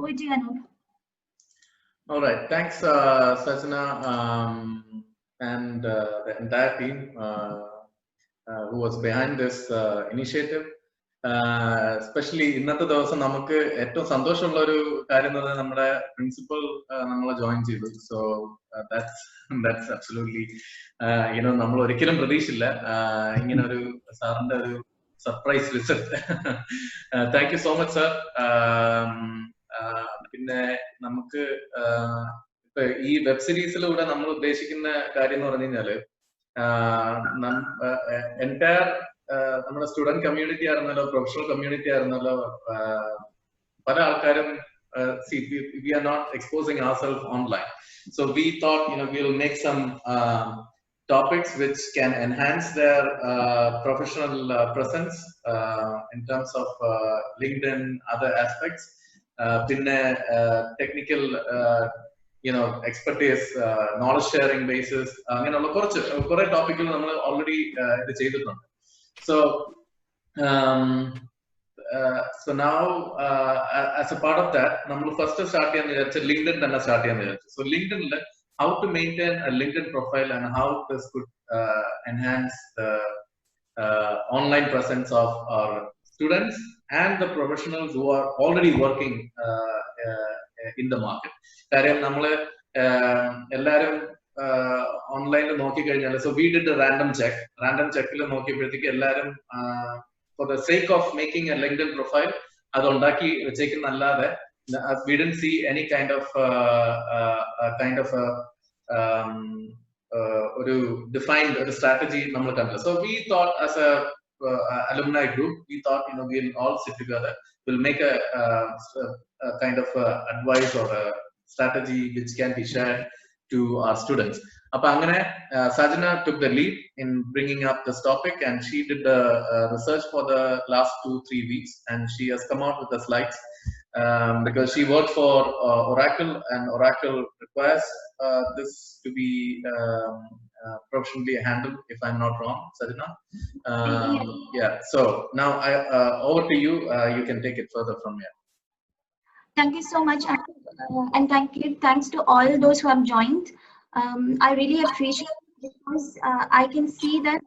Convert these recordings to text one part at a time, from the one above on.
Over to you, Anup. All right, thanks, Sajana, and the entire team who was behind this initiative. Especially ഇന്നത്തെ ദിവസം നമുക്ക് ഏറ്റവും സന്തോഷമുള്ള ഒരു കാര്യം എന്ന് പറഞ്ഞാൽ നമ്മുടെ പ്രിൻസിപ്പൽ നമ്മളെ ജോയിൻ ചെയ്തു. സോ ദാറ്റ്സ് അബ്സല്യൂട്ട്ലി നമ്മൾ ഒരിക്കലും പ്രതീക്ഷിച്ചില്ല ഇങ്ങനെ ഒരു സാറിന്റെ ഒരു surprise visit. Thank you so much sir. പിന്നെ നമുക്ക് ഇപ്പൊ ഈ വെബ് സീരീസിലൂടെ നമ്മൾ ഉദ്ദേശിക്കുന്ന കാര്യം എന്ന് പറഞ്ഞു കഴിഞ്ഞാല് എൻറ്റയർ നമ്മുടെ സ്റ്റുഡന്റ് കമ്മ്യൂണിറ്റി ആയിരുന്നല്ലോ, പ്രൊഫഷണൽ കമ്മ്യൂണിറ്റി ആയിരുന്നല്ലോ, പല ആൾക്കാരും we are not exposing ourselves online. So we thought, we'll make some topics which can enhance their professional presence in terms of LinkedIn, other aspects. Technical expertise, knowledge sharing basis, അങ്ങനെയുള്ള കുറേ ടോപ്പിക്കുകൾ നമ്മൾ already ഇത് ചെയ്തിട്ടുണ്ട്. So now as a part of that, നമ്മൾ first start ചെയ്യാന്ന് വിചാരിച്ച LinkedIn തന്നെ start ചെയ്യാന്ന് വിചാരിച്ചു. So LinkedIn, how to maintain a LinkedIn profile and how this could enhance the online presence of our students and the professionals who are already working in the market. കാര്യം നമ്മള് എല്ലാരും ഓൺലൈനിൽ നോക്കിക്കഴിഞ്ഞാൽ, so we did random ചെക്കിൽ നോക്കിയപ്പോഴത്തേക്ക് എല്ലാരും for the sake of making A LinkedIn profile അത് ഉണ്ടാക്കി വെച്ചേക്കുന്നല്ലാതെ we didn't see any kind of ഒരു defined ഒരു strategy നമ്മൾ കണ്ടില്ല. So we thought as a alumni group, we thought we'll all sit together, we'll make a kind of advice or a strategy which can be shared to our students. Appa angane Sajana took the lead in bringing up this topic, and she did the research for the last 2-3 weeks, and she has come out with the slides because she worked for Oracle, and Oracle requires this to be professionally handled, if I'm not wrong, Sajana. Yeah, so now over to you. You can take it further from here. Thank you so much, and thanks to all those who have joined. I really appreciate it because I can see that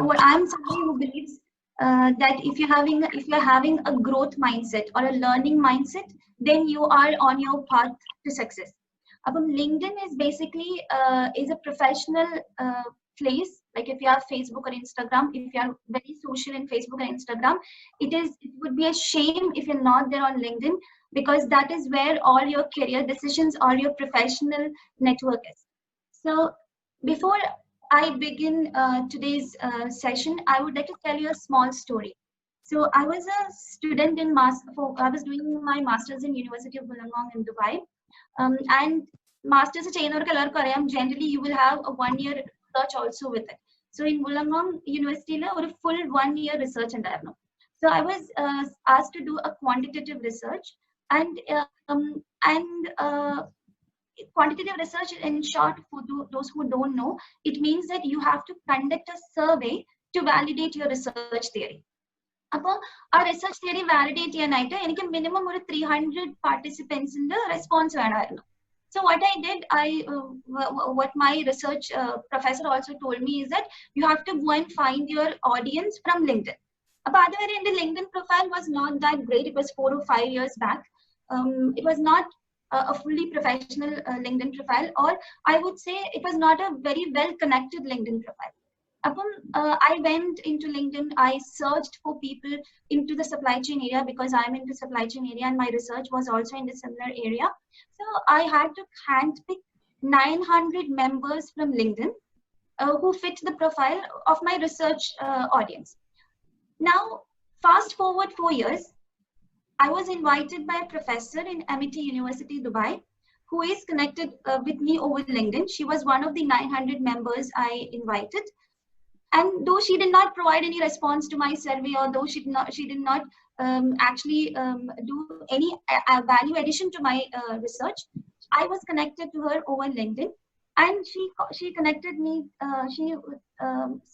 what I'm somebody who believes that if you're having a growth mindset or a learning mindset, then you are on your path to success. LinkedIn is basically is a professional place. Like if you have Facebook or Instagram, if you are very social in Facebook and Instagram, it would be a shame if you're not there on LinkedIn, because that is where all your career decisions or your professional network is. So before I begin today's session, I would like to tell you a small story. So I was a student I was doing my master's in University of Wollongong in Dubai, and masters generally you will have a 1-year research also with it. So in Wollongong University a full 1-year research undarno. So I was asked to do a quantitative research, and quantitative research, in short, for those who don't know, it means that you have to conduct a survey to validate your research theory. Appo our research theory validate cheyanayittu enikku minimum 300 participants in the response venayirunnu. So what I did, what my research professor also told me is that you have to go and find your audience from LinkedIn. Appo adu vare ende LinkedIn profile was not that great. It was 4 or 5 years back. It was not a fully professional LinkedIn profile, or I would say it was not a very well connected LinkedIn profile. I went into LinkedIn, I searched for people into the supply chain area because I'm into supply chain area and my research was also in the similar area. So I had to handpick 900 members from LinkedIn who fit the profile of my research audience. Now, fast forward 4 years, I was invited by a professor in MIT University, Dubai, who is connected with me over LinkedIn. She was one of the 900 members I invited. And though she did not provide any response to my survey, or though she did not actually do any value addition to my research, I was connected to her over LinkedIn, and she connected me. She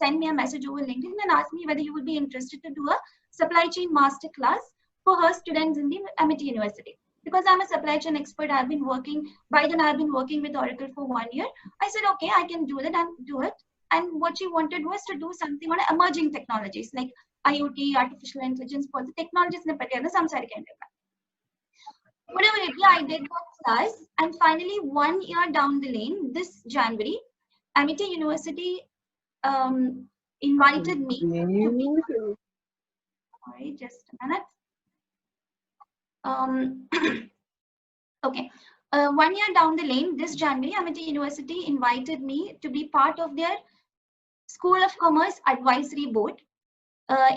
sent me a message over LinkedIn and asked me whether you would be interested to do a supply chain master class for her students in the Amity University. Because I'm a supply chain expert, I've been working, by then I've been working with Oracle for 1 year. I said, okay, I can do that and do it. And what she wanted was to do something on emerging technologies like IoT, artificial intelligence, for the technologies in the whatever it is, I did that class. And finally, 1 year down the lane, this January, Amity University invited me to be, sorry, just a minute. Okay. 1 year down the lane, this January, Amity University invited me to be part of their School of Commerce Advisory Board.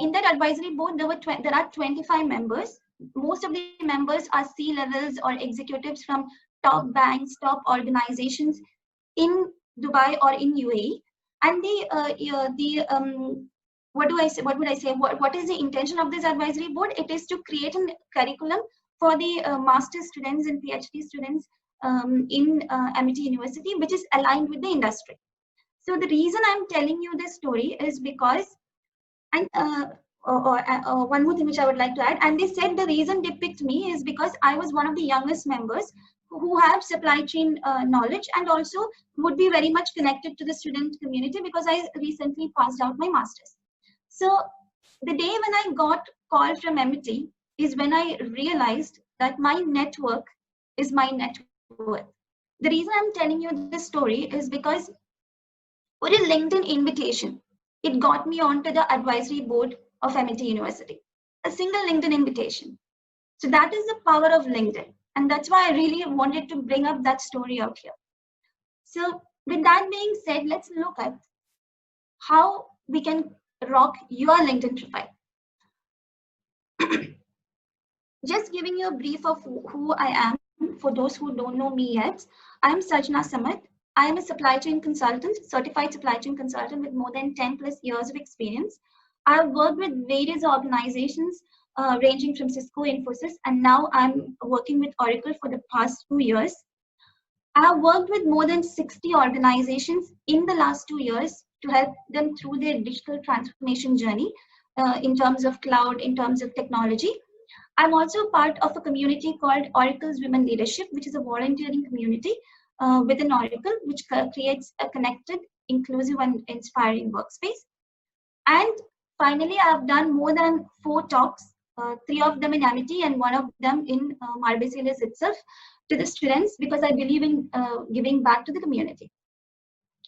In that advisory board, there are 25 members. Most of the members are C-levels or executives from top banks, top organizations in Dubai or in UAE. And what would I say? What is the intention of this advisory board? It is to create a curriculum for the master's students and PhD students in Amity University, which is aligned with the industry. So the reason I'm telling you this story is because, and one more thing which I would like to add, and they said the reason they picked me is because I was one of the youngest members who have supply chain knowledge and also would be very much connected to the student community because I recently passed out my master's. So the day when I got call from MIT is when I realized that my network is my net worth. The reason I'm telling you this story is because for a LinkedIn invitation, it got me onto the advisory board of MIT University. A single LinkedIn invitation. So that is the power of LinkedIn. And that's why I really wanted to bring up that story out here. So with that being said, let's look at how we can rock your LinkedIn profile. Just giving you a brief of who I am for those who don't know me yet. I'm Sajna Samat. I am a supply chain consultant, certified supply chain consultant with more than 10 plus years of experience. I've worked with various organizations ranging from Cisco, Infosys, and now I'm working with Oracle for the past 2 years. I have worked with more than 60 organizations in the last 2 years to help them through their digital transformation journey in terms of cloud, in terms of technology. I'm also part of a community called Oracle's Women Leadership, which is a volunteering community within Oracle, which creates a connected, inclusive, and inspiring workspace. And finally, I've done more than 4 talks, 3 of them in Amity and 1 of them in Marbeselis itself, to the students because I believe in giving back to the community.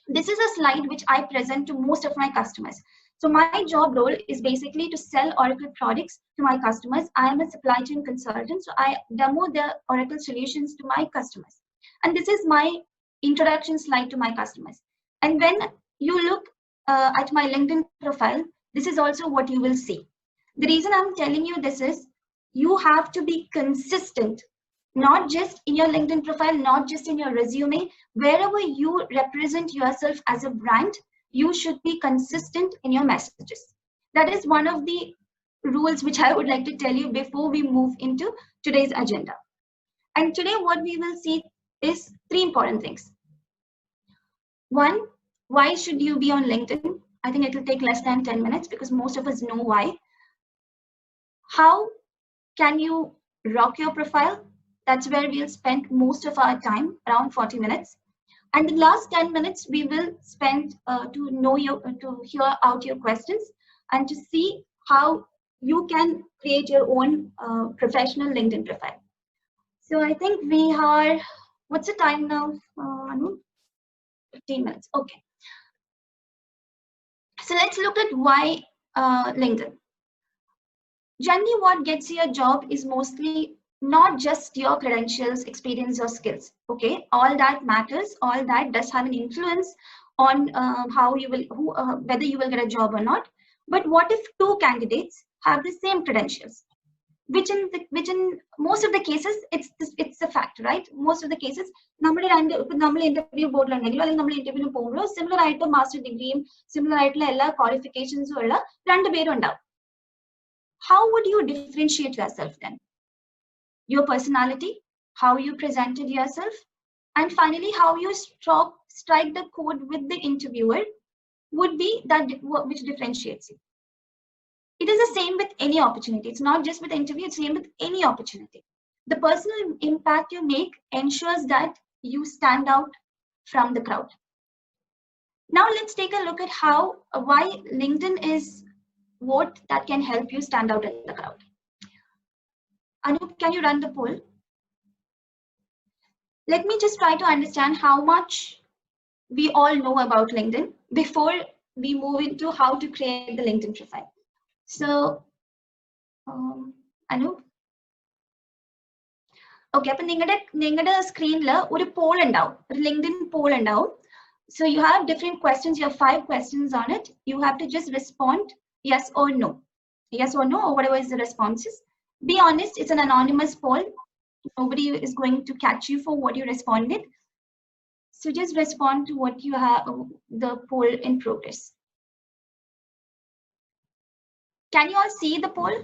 This is a slide which I present to most of my customers. So my job role is basically to sell Oracle products to my customers. I am a supply chain consultant, so I demo the Oracle solutions to my customers. And this is my introduction slide to my customers. And when you look at my LinkedIn profile, this is also what you will see. The reason I'm telling you this is you have to be consistent, not just in your LinkedIn profile, not just in your resume. Wherever you represent yourself as a brand, you should be consistent in your messages. That is one of the rules which I would like to tell you before we move into today's agenda. And today what we will see is 3 important things. 1, why should you be on LinkedIn? I think it will take less than 10 minutes because most of us know why. How can you rock your profile? That's where we'll spend most of our time, around 40 minutes. And the last 10 minutes we will spend to hear out your questions and to see how you can create your own professional LinkedIn profile. So I think we are, what's the time now? 15 minutes. Okay. So let's look at why LinkedIn. Generally, what gets you a job is mostly not just your credentials, experience, or skills. Okay, all that matters. All that does have an influence on how you will, whether you will get a job or not. But what if 2 candidates have the same credentials? Which in most of the cases, it's a fact, right? Most of the cases, interview board interview similar master degree, similar qualifications, how would you differentiate yourself then? Your personality, how you presented yourself, and finally how you strike the chord with the interviewer would be that which differentiates you. It is the same with any opportunity. It's not just with interview, it's same with any opportunity. The personal impact you make ensures that you stand out from the crowd. Now let's take a look at why LinkedIn is what that can help you stand out in the crowd. Anup, can you run the poll? Let me just try to understand how much we all know about LinkedIn before we move into how to create the LinkedIn profile. So, Anup. Okay, അപ്പോൾ നിങ്ങളുടെ സ്ക്രീനിൽ ഒരു Paul ഉണ്ടാവും, ഒരു LinkedIn poll ഉണ്ടാവും. So you have different questions. You have 5 questions on it. You have to just respond yes or no, or whatever is the responses. Be honest. It's an anonymous poll. Nobody is going to catch you for what you responded. So just respond to what you have, the poll in progress. Can you all see the poll?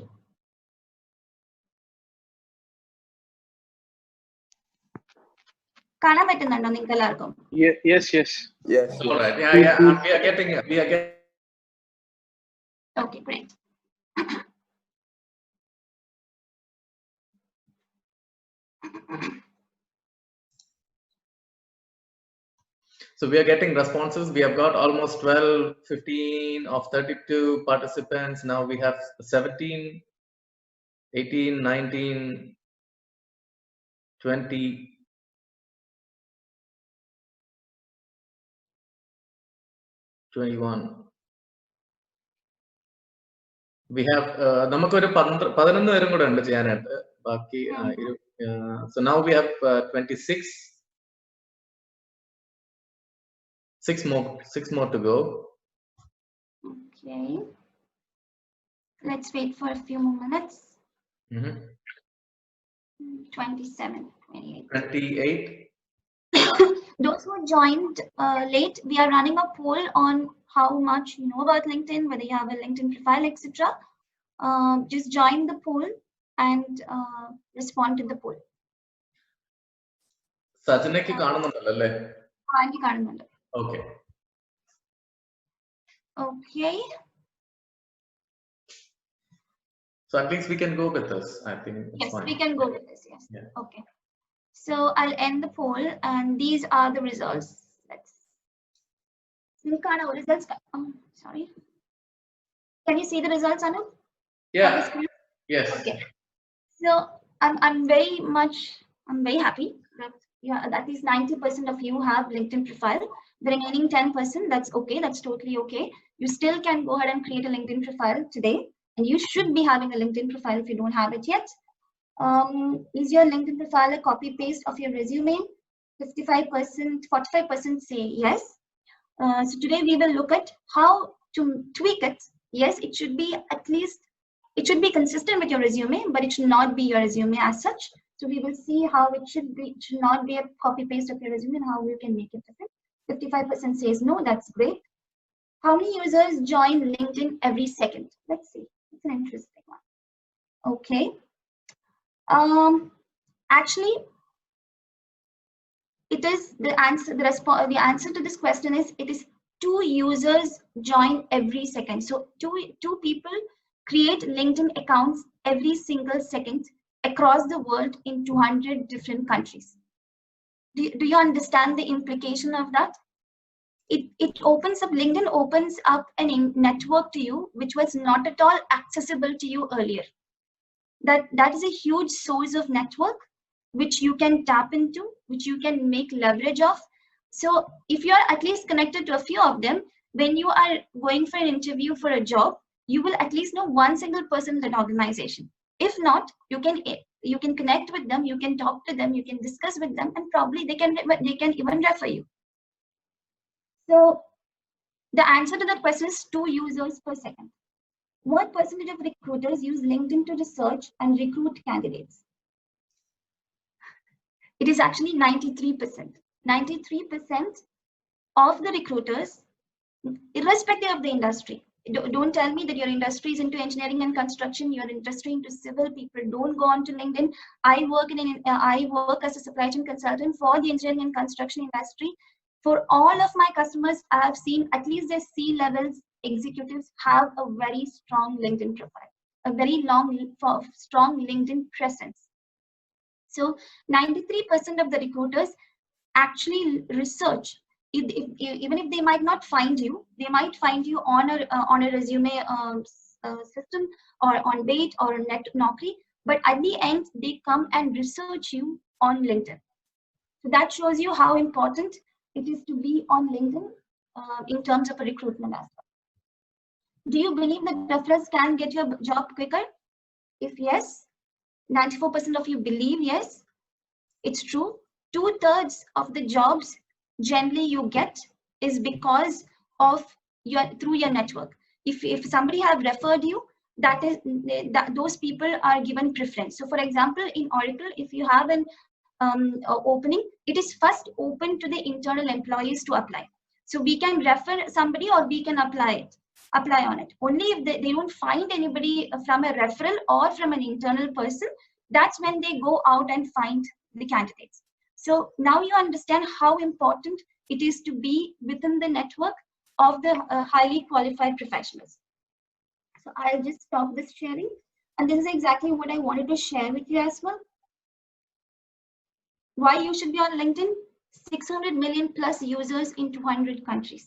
കാണാൻ പറ്റുന്നുണ്ടോ നിങ്ങൾക്ക് എല്ലാവർക്കും? Yes. All right. Yeah. We are getting. Okay, great. So we are getting responses. We have got almost 12, 15 of 32 participants. Now we have 17, 18, 19, 20. 21. We have നമുക്കൊരു 11 പേരും കൂടെ ഉണ്ട് ചെയ്യാനായിട്ട് ബാക്കി. So now we have 26. 6 more to go. Okay, let's wait for a few more minutes. 27, 28. Those who joined late, we are running a poll on how much you know about LinkedIn, whether you have a LinkedIn profile, etc. Just join the poll and respond to the poll. സജനയ്ക്ക് കാണുന്നുണ്ടല്ലോ അല്ലേ? എനിക്ക് കാണുന്നുണ്ട്. Okay. So at least we can go with this. I think it's yes, fine. we can go with this. Yes. Yeah. Okay. So I'll end the poll, and these are the results. Let's. Results. Sorry. Can you see the results, Anu? Yeah. Yes. Okay. So I'm very happy that at least 90% of you have LinkedIn profile. The remaining 10%, that's okay. That's totally okay. You still can go ahead and create a LinkedIn profile today, and you should be having a LinkedIn profile if you don't have it yet. Is your LinkedIn profile a copy paste of your resume? 55%, 45% say yes. So today we will look at how to tweak it. Yes, it should be consistent with your resume, but it should not be your resume as such. So we will see how it should not be a copy paste of your resume and how you can make it different. 55% says no, that's great. How many users join LinkedIn every second? Let's see. It's an interesting one. Okay. Actually, it is the answer to this question is it is 2 users join every second. So two people create LinkedIn accounts every single second across the world in 200 different countries. Do you understand the implication of that? It opens up, LinkedIn opens up a network to you which was not at all accessible to you earlier. That is a huge source of network which you can tap into, which you can make leverage of. So if you are at least connected to a few of them, when you are going for an interview for a job, you will at least know one single person in that organization. If not, you can connect with them, you can talk to them, you can discuss with them, and probably they can even refer you. So the answer to that question is 2 users per second. What percentage of recruiters use LinkedIn to research and recruit candidates? It is actually 93%. 93% of the recruiters, irrespective of the industry. Don't tell me that your industry is into engineering and construction, your industry into civil. People don't go on to LinkedIn. I work as a supply chain consultant for the engineering and construction industry. For all of my customers, I have seen at least their C-levels executives have a very strong LinkedIn profile, a very strong LinkedIn presence. So 93% of the recruiters actually research. Even if they might not find you, they might find you on a resume system or on Bait or Naukri, but at the end they come and research you on LinkedIn. So that shows you how important it is to be on LinkedIn in terms of a recruitment aspect. Do you believe that referrals can get your job quicker? If yes, 94% of you believe yes, it's true. 2/3 of the jobs generally you get is because of through your network. If somebody have referred you, those people are given preference. So for example, in Oracle, if you have an opening, it is first open to the internal employees to apply. So we can refer somebody or we can apply on it. Only if they don't find anybody from a referral or from an internal person, that's when they go out and find the candidates. So now you understand how important it is to be within the network of the highly qualified professionals. So I'll just stop this sharing. And this is exactly what I wanted to share with you as well. Why you should be on LinkedIn? 600 million plus users in 200 countries.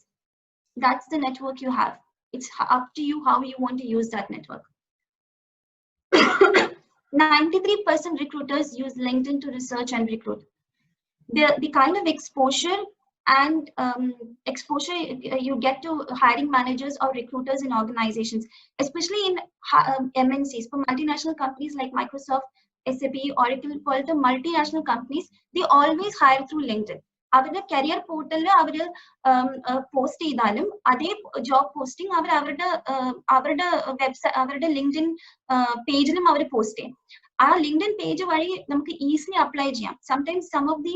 That's the network you have. It's up to you how you want to use that network. 93% recruiters use LinkedIn to research and recruit. The kind of exposure you get to hiring managers or recruiters in organizations, especially in MNCs, for multinational companies like Microsoft, SAP, Oracle, പോലത്തെ multinational companies, they always hire through LinkedIn. അവരുടെ career പോർട്ടലിൽ അവർ post ചെയ്താലും അതേ job posting അവരുടെ website അവരുടെ LinkedIn പേജിലും അവർ പോസ്റ്റ് ചെയ്യും. ആ ലിങ്ക്ഡിൻ പേജ് വഴി നമുക്ക് ഈസിലി അപ്ലൈ ചെയ്യാം. Sometimes some of the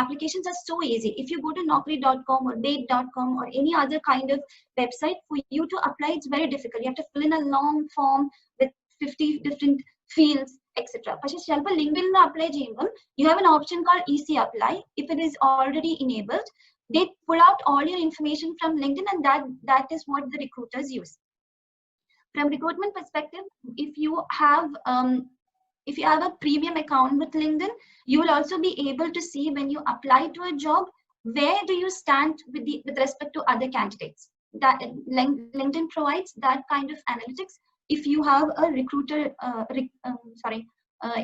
applications are so easy. If you go to naukri.com or date.com or any other kind of website, for you to apply, it's very difficult. You have to fill in a long form with 50 different fields, etc. പക്ഷെ ചിലപ്പോൾ ലിങ്ക്ഡിനിൽ apply ചെയ്യുമ്പോൾ you have an option called easy apply. If it is already enabled, they pull out all your information from LinkedIn, and that is what the recruiters use. From recruitment perspective, if you have a premium account with LinkedIn, you will also be able to see when you apply to a job, where do you stand with respect to other candidates. That LinkedIn provides that kind of analytics. If you have a recruiter,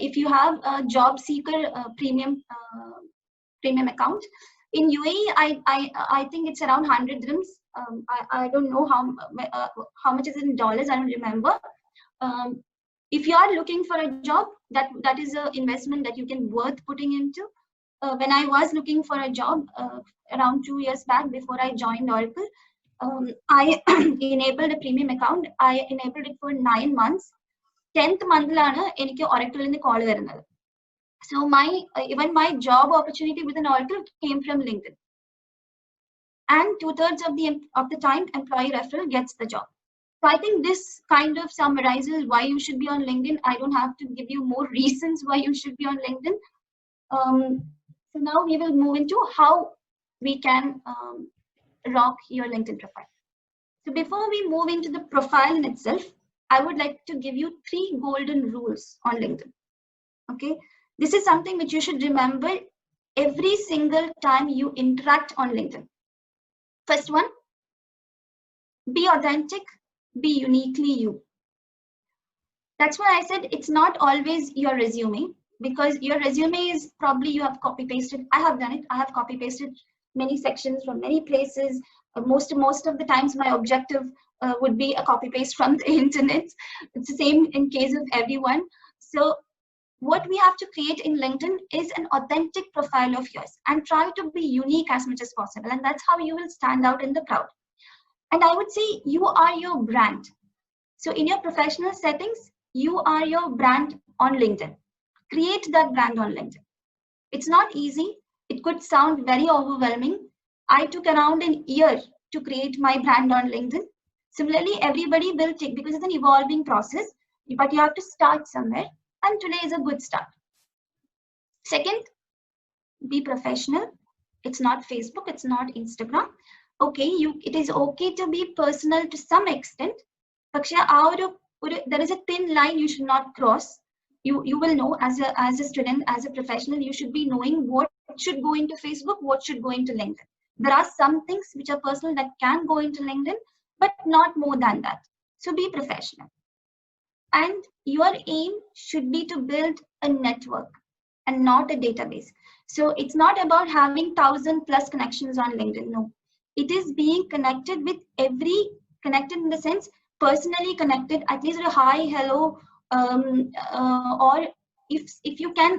if you have a job seeker premium account in UAE, I think it's around 100 dirhams. I don't know how much is it in dollars. I don't remember. If you are looking for a job, that is an investment that you can worth putting into. When I was looking for a job around 2 years back, before I joined Oracle, I enabled a premium account. I enabled it for 9 months. 10th month-lana enike Oracle in the call varunathu. So even my job opportunity within Oracle came from LinkedIn. And 2/3 of the time, employee referral gets the job. So I think this kind of summarizes why you should be on LinkedIn. I don't have to give you more reasons why you should be on LinkedIn. So now we will move into how we can rock your LinkedIn profile. So before we move into the profile in itself, I would like to give you 3 golden rules on LinkedIn. Okay, this is something which you should remember every single time you interact on LinkedIn. First one, be authentic. Be uniquely you. That's why I said it's not always your resume, because your resume is probably you have copy pasted. I have done it. I have copy pasted many sections from many places. Most of the times my objective would be a copy paste from the internet. It's the same in case of everyone. So what we have to create in LinkedIn is an authentic profile of yours, and try to be unique as much as possible. And that's how you will stand out in the crowd. And I would say you are your brand. So in your professional settings, you are your brand on LinkedIn. Create that brand on LinkedIn. It's not easy. It could sound very overwhelming. I took around an year to create my brand on LinkedIn. Similarly, everybody will take, because it's an evolving process, but you have to start somewhere. And today is a good start. Second, be professional. It's not Facebook. It's not Instagram. okay, it is okay to be personal to some extent. There is a thin line you should not cross. You will know as a student, as a professional, you should be knowing what should go into Facebook, what should go into LinkedIn. There are some things which are personal that can go into LinkedIn, but not more than that. So be professional. And your aim should be to build a network and not a database. So it's not about having 1,000+ connections on LinkedIn. No, it is being connected with connected in the sense personally connected, at least a hi, hello, or if you can,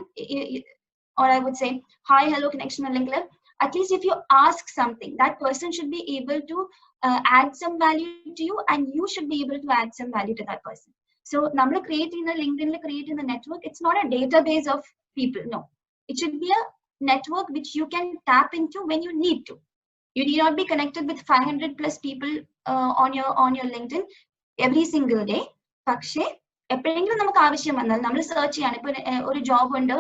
or I would say hi, hello connection on LinkedIn. At least if you ask something, that person should be able to add some value to you, and you should be able to add some value to that person. So, number creating a LinkedIn, creating the network, it's not a database of people. No, it should be a network which you can tap into when you need to. You need not be connected with 500+ people on your LinkedIn every single day. പക്ഷേ എപ്പോഴെങ്കിലും നമുക്ക് ആവശ്യം വന്നാൽ നമ്മൾ search ചെയ്യാണ്. ഇപ്പൊ ഒരു job ഉണ്ട്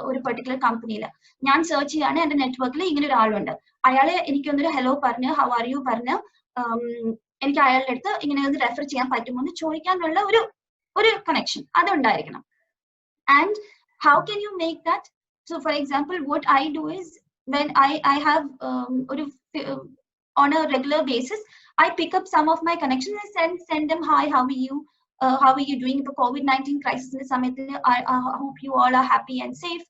ഒരു പെർട്ടിക്കുലർ കമ്പനിയിൽ, ഞാൻ സെർച്ച് ചെയ്യാണ്, എന്റെ നെറ്റ്വർക്കിൽ ഇങ്ങനെ ഒരാളുണ്ട്, അയാളെ എനിക്കൊന്നൊരു ഹലോ പറഞ്ഞ് ഹൗ ആർ യു പറഞ്ഞ് എനിക്ക് അയാളുടെ അടുത്ത് ഇങ്ങനെ ഒന്ന് റെഫർ ചെയ്യാൻ പറ്റുമോ എന്ന് ചോദിക്കാനുള്ള ഒരു connection അതുണ്ടായിരിക്കണം. And how can you make that? So for example, what I do is, when I have on a regular basis, I pick up some of my connections and send them, hi, how are you doing? The COVID-19 crisis in the summit, I hope you all are happy and safe.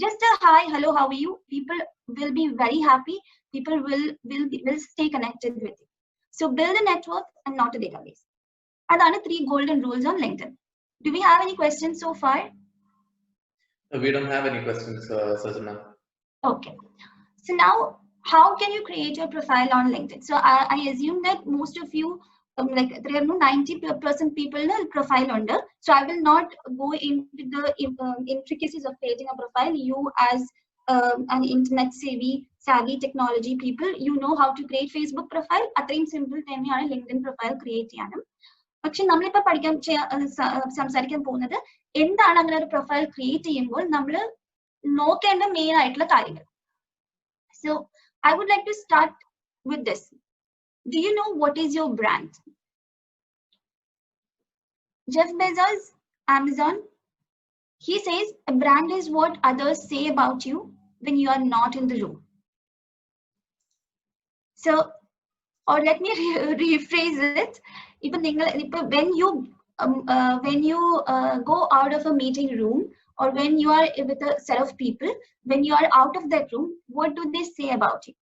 Just a hi, hello, how are you? People will be very happy. People will stay connected with you. So build a network and not a database. And there are 3 golden rules on LinkedIn. Do we have any questions so far? We don't have any questions, Sajana. Okay. So now, how can you create your profile on LinkedIn? So I assume that most of you, like there are no 90% people in a profile under. So I will not go into the intricacies of creating a profile. You as an internet savvy technology people, you know how to create Facebook profile. Atrem simple theniyana LinkedIn profile create cheyanam. പക്ഷെ നമ്മളിപ്പോൾ സംസാരിക്കാൻ പോകുന്നത് എന്താണ് അങ്ങനെ ഒരു profile create ചെയ്യുമ്പോൾ നമ്മൾ നോക്കേണ്ട മെയിൻ ആയിട്ടുള്ള കാര്യങ്ങൾ. So I would like to start with this. Do you know what is your brand? Jeff Bezos, Amazon, he says a brand is what others say about you when you are not in the room. So, or let me rephrase it. Even when you go out of a meeting room, or when you are with a set of people, when you are out of that room, what do they say about you?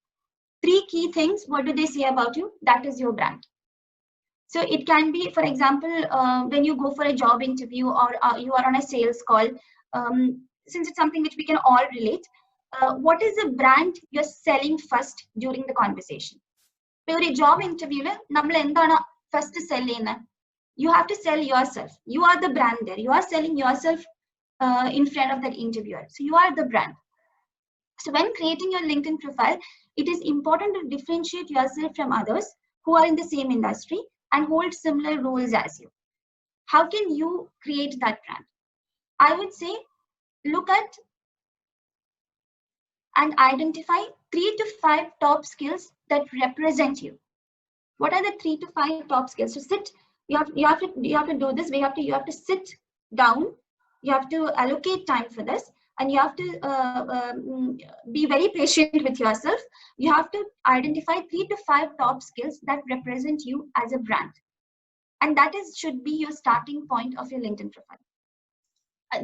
3 key things. What do they say about you? That is your brand. So it can be, for example, when you go for a job interview, or you are on a sales call, since it's something which we can all relate, what is the brand you're selling first during the conversation? For a job interview, first sell you have to sell yourself. You are the brand there. You are selling yourself in front of that interviewer. So you are the brand. So when creating your LinkedIn profile, it is important to differentiate yourself from others who are in the same industry and hold similar roles as you. How can you create that brand? I would say, look at and identify 3 to 5 top skills that represent you. What are the 3 to 5 top skills? So sit. You have to do this. You have to sit down. You have to allocate time for this, and you have to be very patient with yourself. You have to identify 3 to 5 top skills that represent you as a brand, and that should be your starting point of your LinkedIn profile.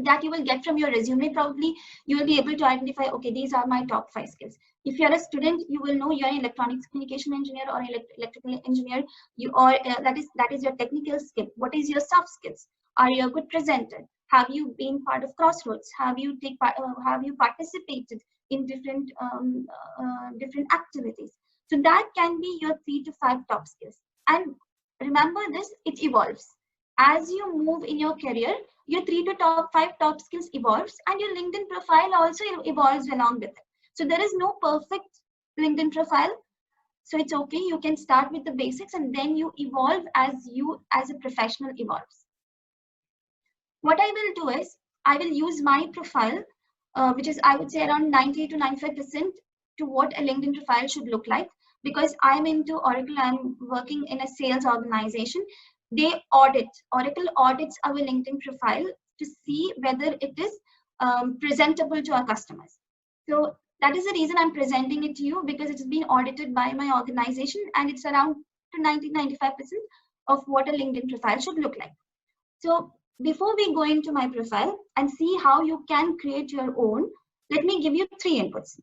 That you will get from your resume. Probably you will be able to identify, okay, these are my top 5 skills. If you're a student, you will know you're an electronics communication engineer or electrical engineer. That is your technical skill. What is your soft skills? Are you a good presenter? Have you been part of Crossroads? Have you participated in different activities? So that can be your 3 to 5 top skills. And remember this, it evolves. As you move in your career, your 3 to 5 top skills evolves, and your LinkedIn profile also evolves along with it. So there is no perfect LinkedIn profile. So it's okay. You can start with the basics, and then you evolve as you as a professional evolves. What I will do is, I will use my profile, which is, I would say, around 90 to 95% to what a LinkedIn profile should look like. because I'm into Oracle, I'm working in a sales organization. Oracle audits our LinkedIn profile to see whether it is presentable to our customers. So that is the reason I'm presenting it to you, because it's been audited by my organization, and it's around to 90-95% of what a LinkedIn profile should look like. So before we go into my profile and see how you can create your own, let me give you 3 inputs.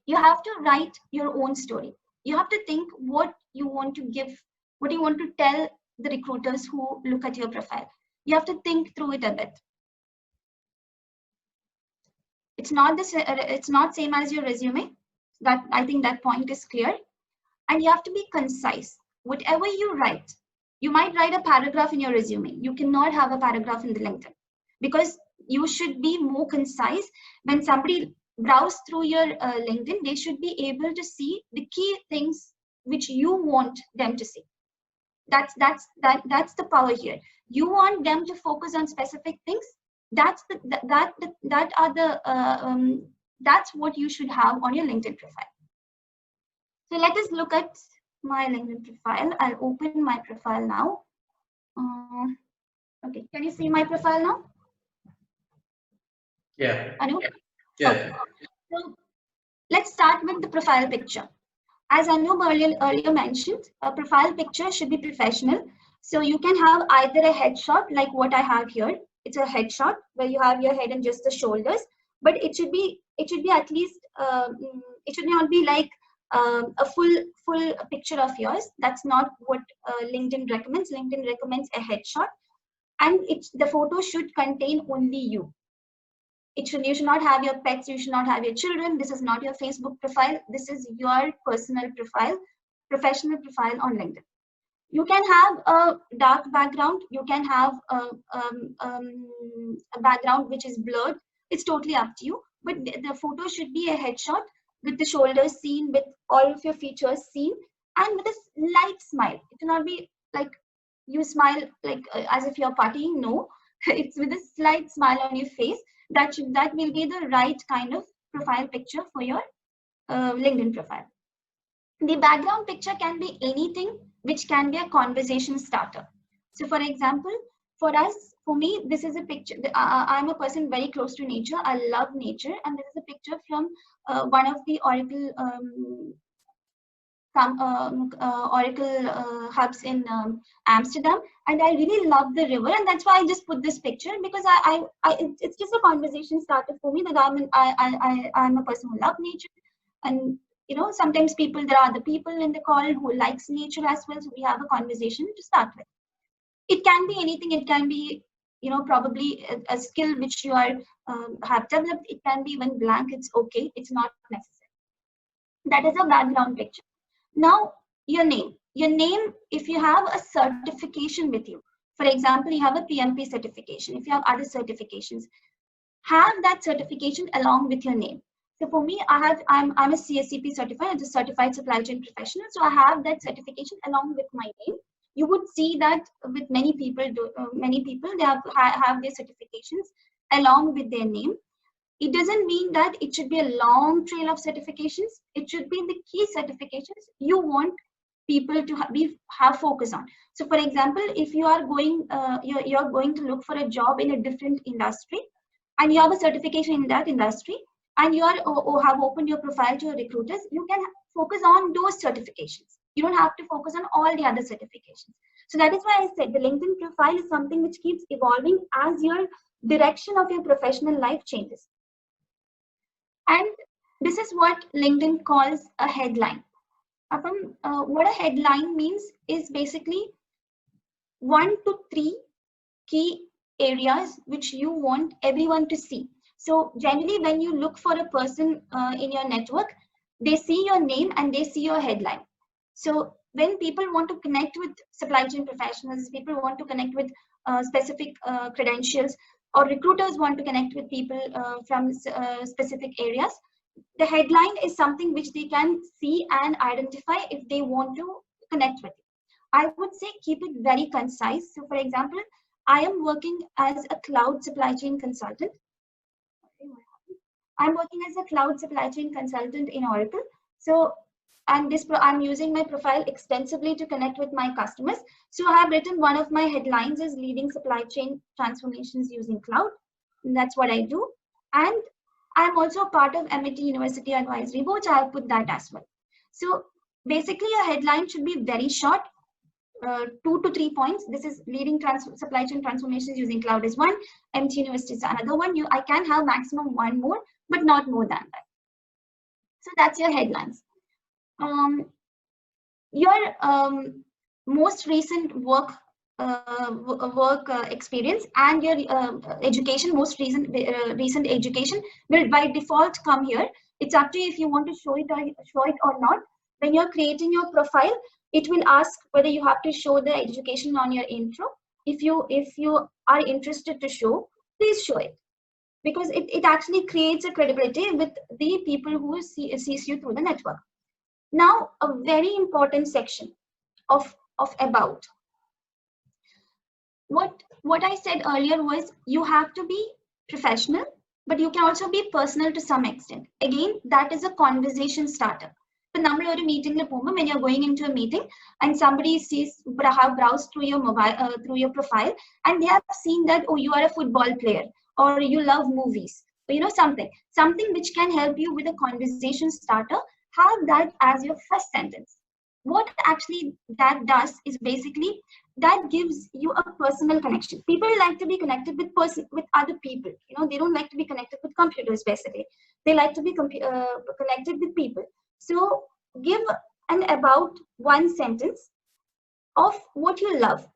You have to write your own story. You have to think what you want to give, what you want to tell the recruiters who look at your profile. You have to think through it a bit. It's not same as your resume. That, I think that point is clear. And you have to be concise. Whatever you write, you might write a paragraph in your resume. You cannot have a paragraph in the LinkedIn, because you should be more concise. When somebody browse through your LinkedIn, they should be able to see the key things which you want them to see. That's the power here. You want them to focus on specific things. That's what you should have on your LinkedIn profile. So let us look at my LinkedIn profile. I'll open my profile now. Okay, can you see my profile now? Yeah. Anu? Yeah. Okay. So let's start with the profile picture. As Anu earlier mentioned, a profile picture should be professional. So you can have either a headshot like what I have here. It's a headshot where you have your head and just the shoulders, but it should be at least it should not be like a full picture of yours. That's not what LinkedIn recommends. LinkedIn recommends a headshot, and the photo should contain only you. You should not have your pets, you should not have your children. This is not your Facebook profile. This is your personal profile, professional profile on LinkedIn. You can have a dark background. You can have a background which is blurred. It's totally up to you. But the photo should be a headshot with the shoulders seen, with all of your features seen, and with a light smile. It will not be like you smile like as if you're partying. No, it's with a slight smile on your face. That will be the right kind of profile picture for your LinkedIn profile. The background picture can be anything which can be a conversation starter. So for example, for me, this is a picture. I'm a person very close to nature. I love nature, and this is a picture from one of the Oracle hubs in Amsterdam, and I really love the river, and that's why I just put this picture, because it's just a conversation starter for me, that I'm a person who loves nature. And sometimes there are other people in the call who likes nature as well, so we have a conversation to start with. It can be anything. It can be probably a skill which you have developed. It can be even blank. It's okay. It's not necessary. That is a background picture. Now, your name. If you have a certification with you, for example, you have a PMP certification, if you have other certifications, have that certification along with your name. So for me, I'm a CSCP certified, I'm a certified supply chain professional. So I have that certification along with my name. You would see that with many people, they have their certifications along with their name. It doesn't mean that it should be a long trail of certifications. It should be the key certifications you want people to have focus on. So for example, if you are going, you're going to look for a job in a different industry, and you have a certification in that industry, and you have opened your profile to your recruiters, you can focus on those certifications. You don't have to focus on all the other certifications. So that is why I said the LinkedIn profile is something which keeps evolving as your direction of your professional life changes. And this is what LinkedIn calls a headline. What a headline means is basically 1 to 3 key areas which you want everyone to see. So generally, when you look for a person in your network, they see your name and they see your headline. So when people want to connect with supply chain professionals, people want to connect with specific credentials, or recruiters want to connect with people from specific areas, the headline is something which they can see and identify if they want to connect with you. I would say keep it very concise. So for example, I am working as a cloud supply chain consultant. I'm working as a cloud supply chain consultant in Oracle. So and I'm using my profile extensively to connect with my customers. So I have written one of my headlines is leading supply chain transformations using cloud. And that's what I do. And I'm also a part of MIT University Advisory Board. I'll put that as well. So basically, a headline should be very short, 2 to 3 points. This is leading supply chain transformations using cloud is one. MIT University is another one. I can have maximum one more, but not more than that. So that's your headlines. Your most recent work experience and your education, most recent education will by default come here. It's up to you if you want to show it or not. When you're creating your profile, it will ask whether you have to show the education on your intro. If you are interested to show, please show it, because it actually creates a credibility with the people who sees you through the network. Now, a very important section of about. What I said earlier was you have to be professional, but you can also be personal to some extent. Again, that is a conversation starter. When you're going into a meeting and somebody have browsed through your mobile, through your profile, and they have seen that, oh, you are a football player or you love movies, or, something which can help you with a conversation starter, have that as your first sentence. What actually that does is basically that gives you a personal connection. People like to be connected with other people. They don't like to be connected with computers. Basically, they like to be connected with people. So give an about one sentence of what you love.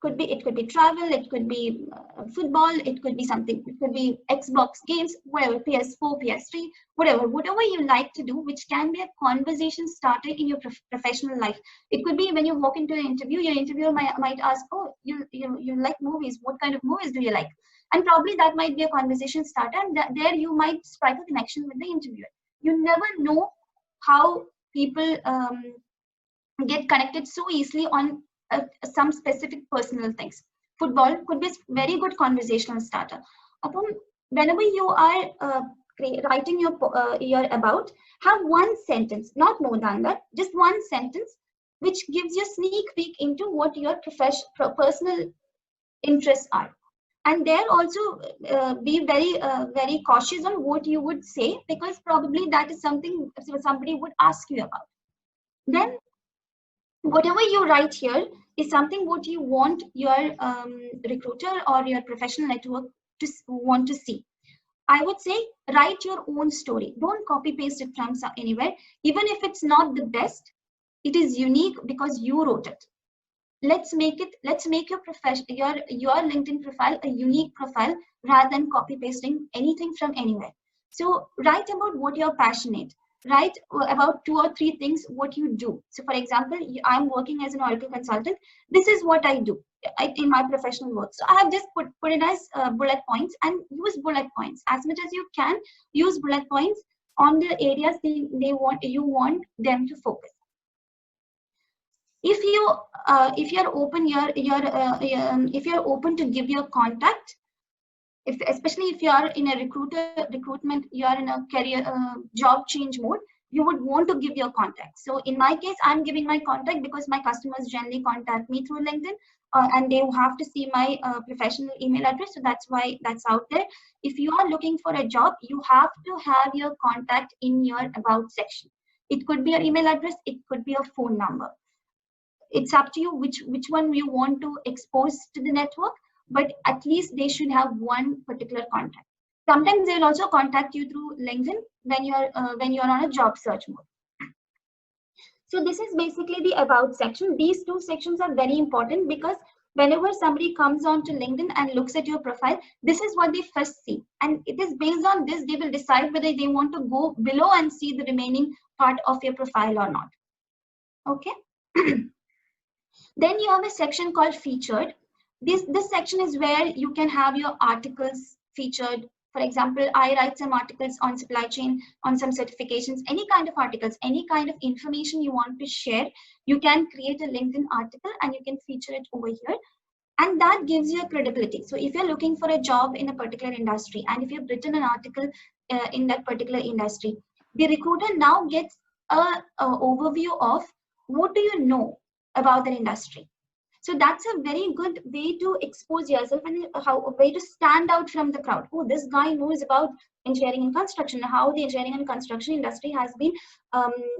It could be travel, it could be football, it could be something, it could be Xbox games, whatever, PS4, PS3, whatever you like to do, which can be a conversation starter in your professional life. It could be when you walk into an interview, your interviewer might ask, oh, you like movies, what kind of movies do you like? And probably that might be a conversation starter, and there you might strike a connection with the interviewer. You never know how people get connected so easily on some specific personal things. Football could be a very good conversational starter. Whenever you are writing your about, have one sentence, not more than that, just one sentence, which gives you a sneak peek into what your personal interests are. And there also be very cautious on what you would say, because probably that is something somebody would ask you about. Then whatever you write here is something what you want your recruiter or your professional network to want to see. I would say write your own story. Don't copy paste it from anywhere. Even if it's not the best, it is unique because you wrote it. Let's make your LinkedIn profile a unique profile rather than copy pasting anything from anywhere. So write about what you're passionate. Write about 2 or 3 things what you do. So for example, I'm working as an Oracle consultant. This is what I do in my professional work. So I have just put it as bullet points, and use bullet points as much as you can. Use bullet points on the areas you want them to focus. If you're open if you're open to give your contact, especially if you are in a recruitment, you are in a career job change mode, you would want to give your contact. So in my case, I'm giving my contact because my customers generally contact me through LinkedIn, and they have to see my professional email address. So that's why that's out there. If you are looking for a job, you have to have your contact in your about section. It could be your email address, it could be a phone number. It's up to you which one you want to expose to the network, but at least they should have one particular contact. Sometimes they will also contact you through LinkedIn when you're on a job search mode. So this is basically the about section. These 2 sections are very important because whenever somebody comes onto LinkedIn and looks at your profile, this is what they first see, and it is based on this they will decide whether they want to go below and see the remaining part of your profile or not. Okay. Then you have a section called featured. This section is where you can have your articles featured. For example, I write some articles on supply chain, on some certifications, any kind of articles, any kind of information you want to share. You can create a LinkedIn article and you can feature it over here. And that gives you a credibility. So if you're looking for a job in a particular industry, and if you've written an article in that particular industry, the recruiter now gets a overview of what do you know about the industry. So that's a very good way to expose yourself and a way to stand out from the crowd. Oh, this guy knows about engineering and construction, how the engineering and construction industry has been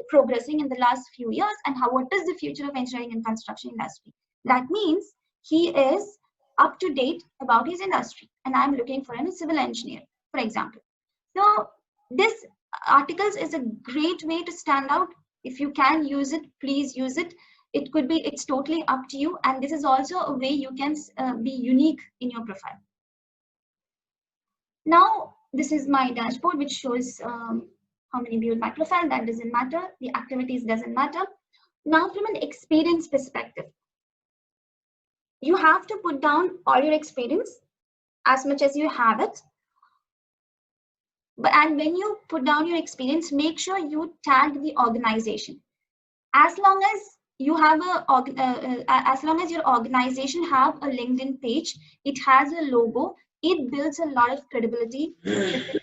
progressing in the last few years, and what is the future of engineering and construction industry. That means he is up to date about his industry, and I'm looking for a civil engineer, for example. So this articles is a great way to stand out. If you can use it, please use it. It could be, it's totally up to you, and this is also a way you can be unique in your profile. Now this is my dashboard, which shows how many viewed my profile. That doesn't matter, the activities doesn't matter. Now from an experience perspective, you have to put down all your experience as much as you have it. And when you put down your experience, make sure you tag the organization. As long as you have as long as your organization have a LinkedIn page, it has a logo, it builds a lot of credibility within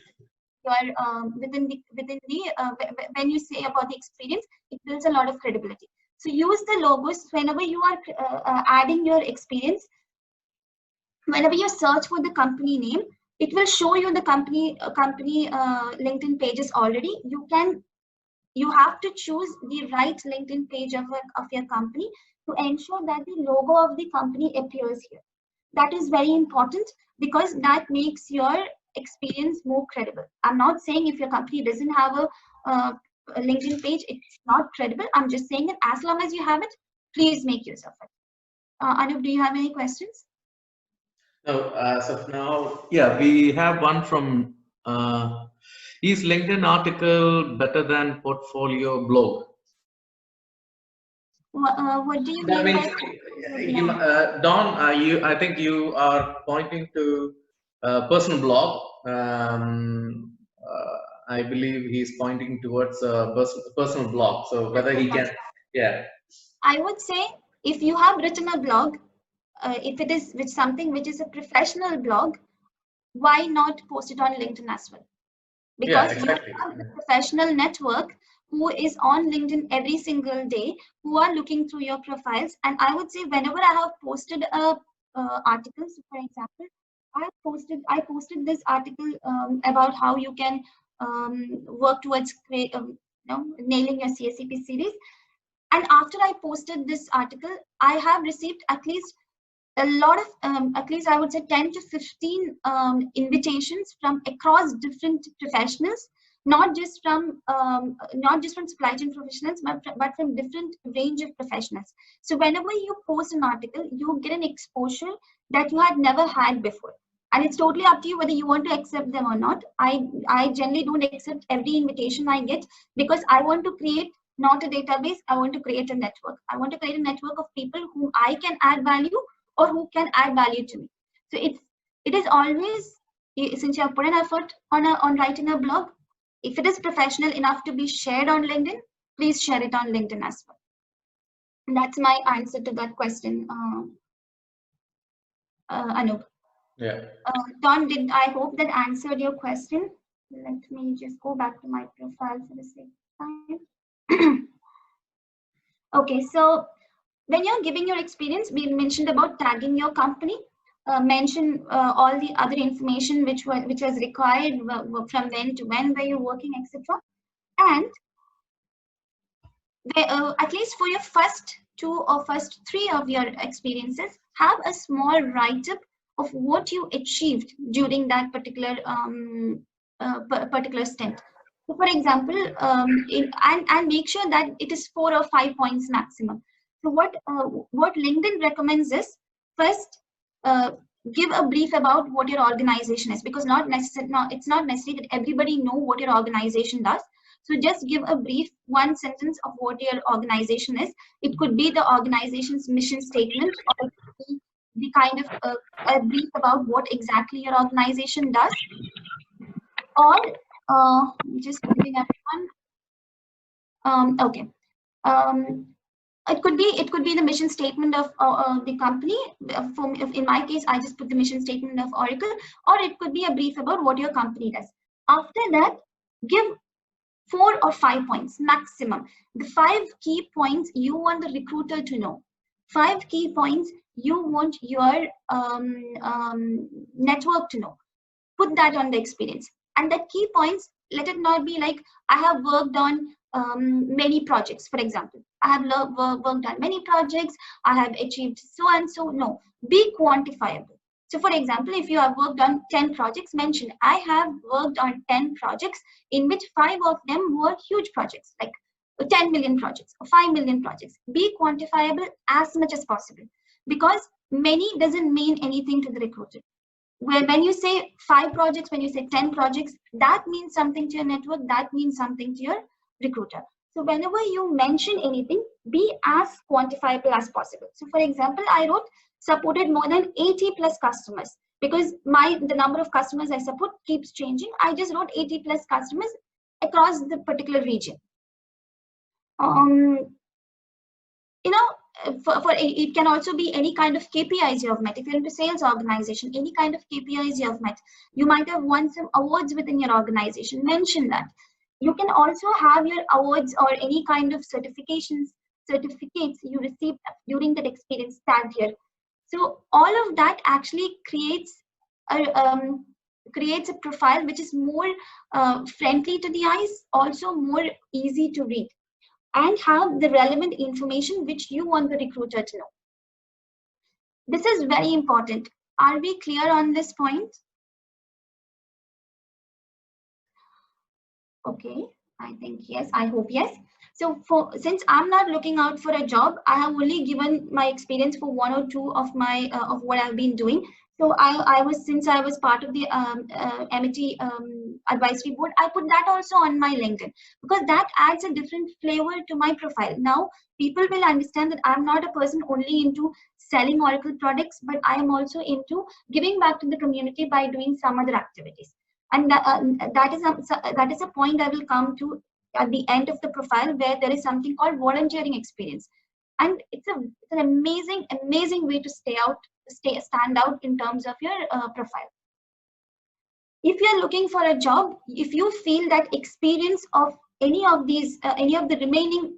when you say about the experience, it builds a lot of credibility. So use the logos whenever you are adding your experience. Whenever you search for the company name, it will show you the company LinkedIn pages already. You have to choose the right LinkedIn page of your company to ensure that the logo of the company appears here. That is very important because that makes your experience more credible. I'm not saying if your company doesn't have a LinkedIn page, it's not credible. I'm just saying that as long as you have it, please make use of it. Anup, do you have any questions? No, as of now, yeah, we have one from, is LinkedIn article better than portfolio blog? What do you That mean means, by Don, I think you are pointing to personal blog. I believe he's pointing towards personal blog. So whether he can, yeah. I would say if you have written a blog, if it is with something which is a professional blog, why not post it on LinkedIn as well? Because yeah, exactly. You have the professional network who is on LinkedIn every single day, who are looking through your profiles. And I would say whenever I have posted a article, so for example, I posted this article about how you can work towards nailing your CSCP series. And after I posted this article, I have received at least a lot of at least I would say 10 to 15 invitations from across different professionals, not just from supply chain professionals, but from different range of professionals. So whenever you post an article, you get an exposure that you had never had before, and it's totally up to you whether you want to accept them or not. I generally don't accept every invitation I get because I want to create not a database. I want to create a network. I want to create a network of people whom I can add value or who can add value to me. So it is always, since you have put an effort on writing a blog, if it is professional enough to be shared on LinkedIn, please share it on LinkedIn as well. And that's my answer to that question, Anup. Yeah. Don, I hope that answered your question. Let me just go back to my profile for the sake of time. Okay, so when you're giving your experience, we mentioned about tagging your company, mention all the other information which was required from when to when were you working, etc. And at least for your first 2 or first 3 of your experiences, have a small write-up of what you achieved during that particular stint. So for example, and make sure that it is 4 or 5 points maximum. So what LinkedIn recommends is first give a brief about what your organization is, because it's not necessary that everybody know what your organization does. So just give a brief 1 sentence of what your organization is. It could be the organization's mission statement, or it could be the kind of a brief about what exactly your organization does, or just putting up one. Okay. It could be the mission statement of the company. In my case, I just put the mission statement of Oracle, or it could be a brief about what your company does. After that, give 4 or 5 points maximum. The 5 key points you want the recruiter to know. 5 key points you want your network to know. Put that on the experience. And that key points, let it not be like, I have worked on many projects, for example. I have worked on many projects, I have achieved so and so. No, be quantifiable. So for example, if you have worked on 10 projects, mention, I have worked on 10 projects in which 5 of them were huge projects, like 10 million projects or 5 million projects. Be quantifiable as much as possible, because many doesn't mean anything to the recruiter. When you say 5 projects, when you say 10 projects, that means something to your network, that means something to your recruiter. So whenever you mention anything, be as quantifiable as possible. So for example, I wrote supported more than 80 plus customers, because the number of customers I support keeps changing. I just wrote 80 plus customers across the particular region. For it can also be any kind of KPIs you have met. If you're into sales organization, any kind of KPIs you have met. You might have won some awards within your organization. Mention that. You can also have your awards or any kind of certificates you received during that experience tagged here. So all of that actually creates a profile which is more friendly to the eyes, also more easy to read, and have the relevant information which you want the recruiter to know. This is very important. Are we clear on this point? Okay, I think yes, I hope yes. So since I'm not looking out for a job, I have only given my experience for 1 or 2 of my of what I've been doing. So since I was part of the MIT advisory board, I put that also on my LinkedIn, because that adds a different flavor to my profile. Now people will understand that I'm not a person only into selling Oracle products, but I am also into giving back to the community by doing some other activities. And that is a point I will come to at the end of the profile, where there is something called volunteering experience, and it's an amazing way to stand out in terms of your profile. If you are looking for a job, if you feel that experience of any of the remaining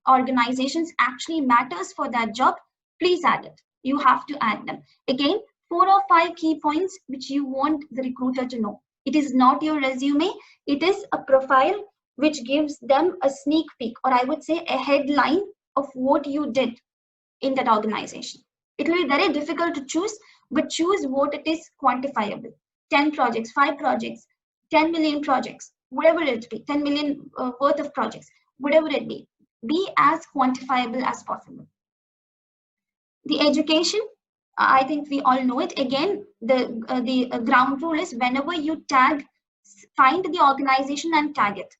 organizations actually matters for that job, please add it. You have to add them. Again, 4 or 5 key points which you want the recruiter to know. It is not your resume. It is a profile which gives them a sneak peek, or I would say a headline of what you did in that organization. It will be very difficult to choose, but choose what it is quantifiable. 10 projects, 5 projects, 10 million projects, whatever it be, 10 million worth of projects, whatever it be as quantifiable as possible. The education, I think we all know it. Again, the ground rule is, whenever you tag, find the organization and tag it.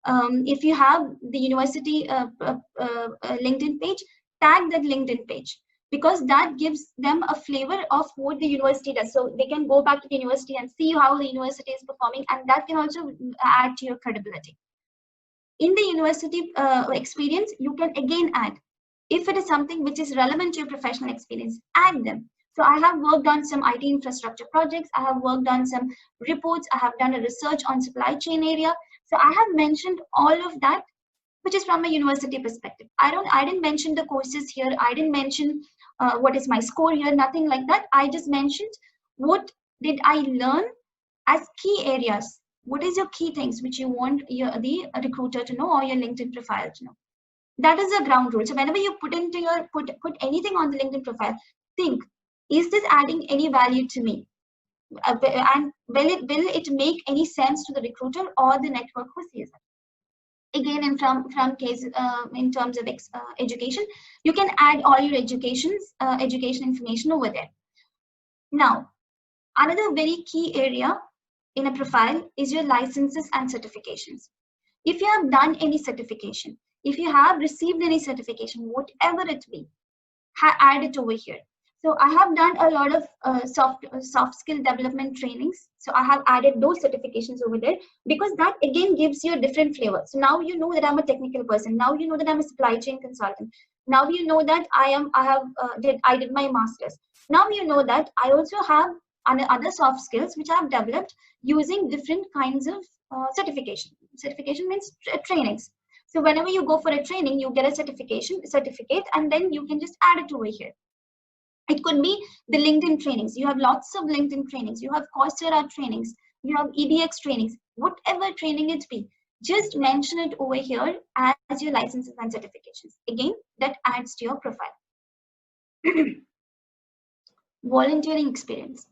If you have the university LinkedIn page, tag that LinkedIn page, because that gives them a flavor of what the university does. So they can go back to the university and see how the university is performing, and that can also add to your credibility. In the university experience, you can again add, if it is something which is relevant to your professional experience, add them. So I have worked on some IT infrastructure projects. I have worked on some reports. I have done a research on supply chain area. So I have mentioned all of that, which is from a university perspective. I didn't mention the courses here. I didn't mention what is my score here, nothing like that. I just mentioned what did I learn as key areas. What is your key things which you want the recruiter to know, or your LinkedIn profile to know. That is the ground rule. So whenever you put anything on the LinkedIn profile, think, is this adding any value to me? And will it make any sense to the recruiter or the network who sees it? Again, in terms of education, you can add all your education information over there. Now, another very key area in a profile is your licenses and certifications. If you have done any certification, if you have received any certification, whatever it be, add it over here. So I have done a lot of soft skill development trainings. So I have added those certifications over there, because that again gives you a different flavor. So now you know that I'm a technical person. Now you know that I'm a supply chain consultant. Now you know that I did my master's. Now you know that I also have other soft skills which I have developed using different kinds of certification. certification means trainings. So whenever you go for a training, you get a certificate, and then you can just add it over here. It could be the LinkedIn trainings. You have lots of LinkedIn trainings. You have Coursera trainings. You have EDX trainings. Whatever training it be, just mention it over here as your licenses and certifications. Again, that adds to your profile. Volunteering experience.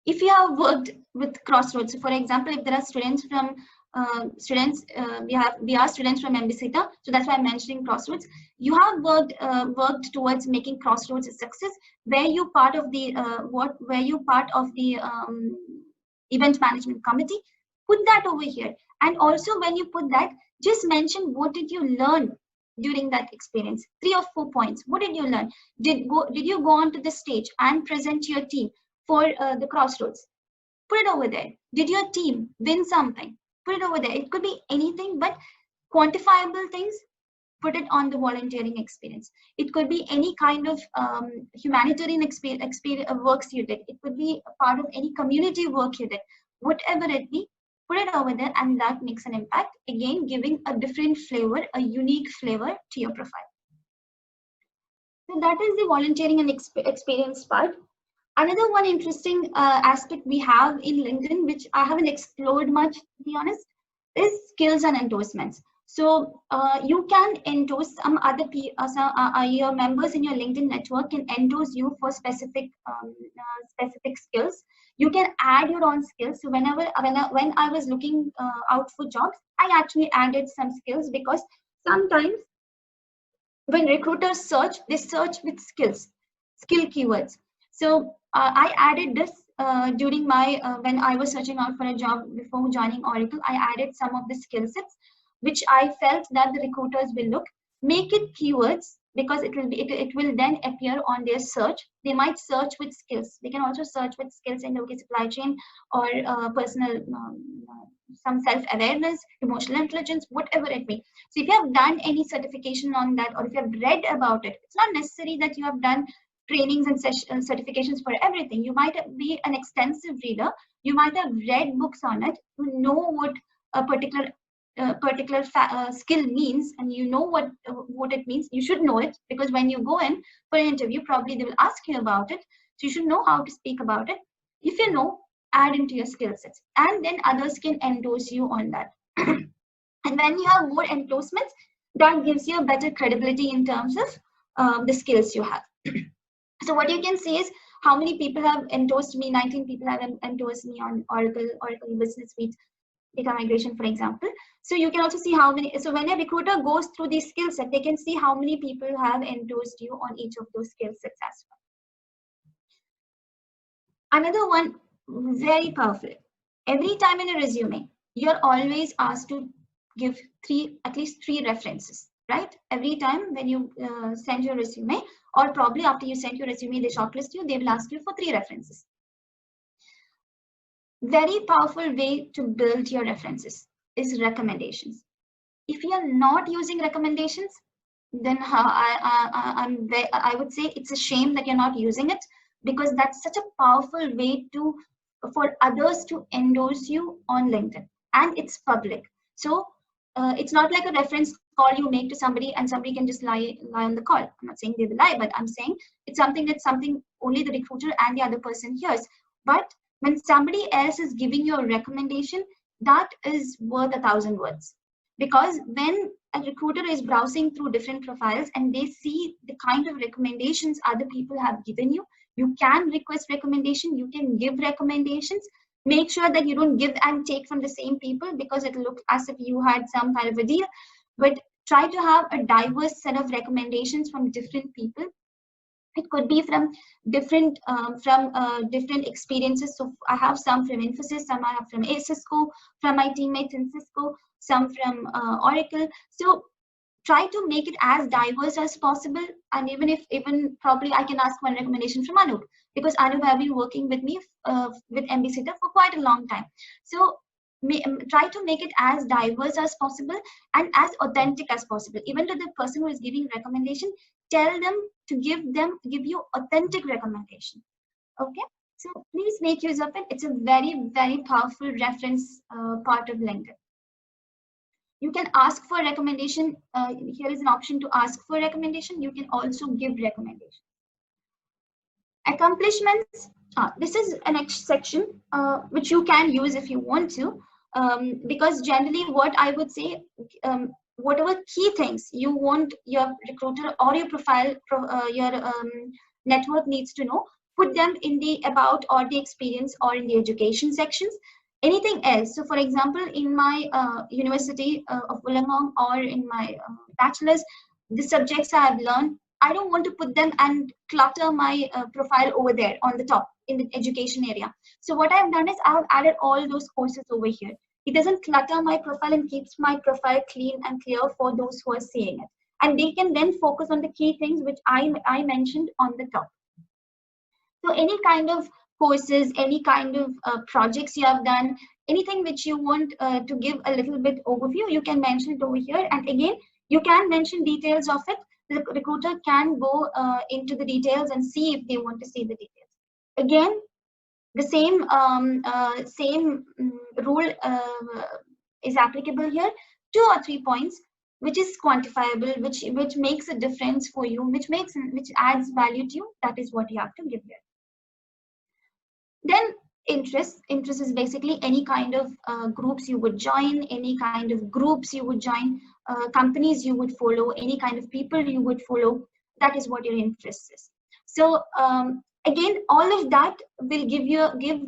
If you have worked with Crossroads, so for example, if there are students from we are students from MBCETAA, so that's why I'm mentioning Crossroads. You have worked towards making Crossroads a success, where you part of the event management committee. Put that over here, and also when you put that, just mention what did you learn during that experience. 3 or 4 points. What did you learn? Did you go onto the stage and present to your team for the Crossroads? Put it over there. Did your team win something? Put it over there. It could be anything, but quantifiable things, put it on the volunteering experience. It could be any kind of humanitarian works you did. It could be a part of any community work you did. Whatever it be, put it over there, and that makes an impact. Again, giving a different flavor, a unique flavor to your profile. So that is the volunteering and experience part. Another one interesting aspect we have in LinkedIn, which I haven't explored much, to be honest, is skills and endorsements. So you can endorse some other your members in your LinkedIn network can endorse you for specific skills. You can add your own skills. So when I was looking out for jobs, I actually added some skills, because sometimes when recruiters search, they search with skill keywords. So I added this during my when I was searching out for a job before joining Oracle. I added some of the skill sets which I felt that the recruiters will look. Make it keywords, because it will then appear on their search. They might search with skills. They can also search with skills in the supply chain or personal some self-awareness, emotional intelligence, whatever it may. So if you have done any certification on that, or if you have read about it, it's not necessary that you have done trainings and certifications for everything. You might be an extensive reader. You might have read books on it to know what a particular skill means, and you know what it means. You should know it, because when you go in for an interview, probably they will ask you about it. So you should know how to speak about it. If you know, add into your skill sets, and then others can endorse you on that. And when you have more endorsements, that gives you a better credibility in terms of the skills you have. So what you can see is how many people have endorsed me. 19 people have endorsed me on Oracle Business Suite data migration, for example. So you can also see how many. So when a recruiter goes through these skill sets, they can see how many people have endorsed you on each of those skill sets as well. Another one, very powerful. Every time in a resume, you're always asked to give at least three references, right? Every time when you send your resume, or probably after you send your resume, they shortlist you, they will ask you for 3 references. Very powerful way to build your references is recommendations. If you are not using recommendations, then I would say it's a shame that you're not using it, because that's such a powerful way for others to endorse you on LinkedIn, and it's public. So it's not like a reference call you make to somebody and somebody can just lie on the call. I'm not saying they will lie, but I'm saying it's something only the recruiter and the other person hears. But when somebody else is giving you a recommendation, that is worth 1,000 words. Because when a recruiter is browsing through different profiles and they see the kind of recommendations other people have given you, you can request recommendation, you can give recommendations. Make sure that you don't give and take from the same people, because it looks as if you had some kind of a deal. But try to have a diverse set of recommendations from different people. It could be from different experiences. So I have some from Infosys, some I have from Cisco, from my teammates in Cisco, some from Oracle. So try to make it as diverse as possible. And even probably I can ask one recommendation from Anup, because Anup have been working with me with MBCETAA for quite a long time. So try to make it as diverse as possible and as authentic as possible. Even to the person who is giving recommendation, tell them to give you authentic recommendation. Okay, so please make use of it. It's a very, very powerful reference part of LinkedIn. You can ask for recommendation. Here is an option to ask for recommendation. You can also give recommendation. Accomplishments. This is a next section which you can use if you want to, because generally what I would say, whatever key things you want your recruiter or your your network needs to know, put them in the about or the experience or in the education sections. Anything else, so for example, in my University of Wollongong or in my bachelor's, the subjects I have learned, I don't want to put them and clutter my profile over there on the top in the education area. So what I've done is I've added all those courses over here. It doesn't clutter my profile and keeps my profile clean and clear for those who are seeing it. And they can then focus on the key things which I mentioned on the top. So any kind of courses, any kind of projects you have done, anything which you want to give a little bit overview, you can mention it over here. And again, you can mention details of it. The recruiter can go into the details and see if they want to see the details. Again, the same rule is applicable here. 2 or 3 points which is quantifiable, which makes a difference for you, which adds value to you. That is what you have to give here. Then interest is basically any kind of groups you would join, any kind of groups you would join, companies you would follow, any kind of people you would follow. That is what your interest is. So again, all of that will give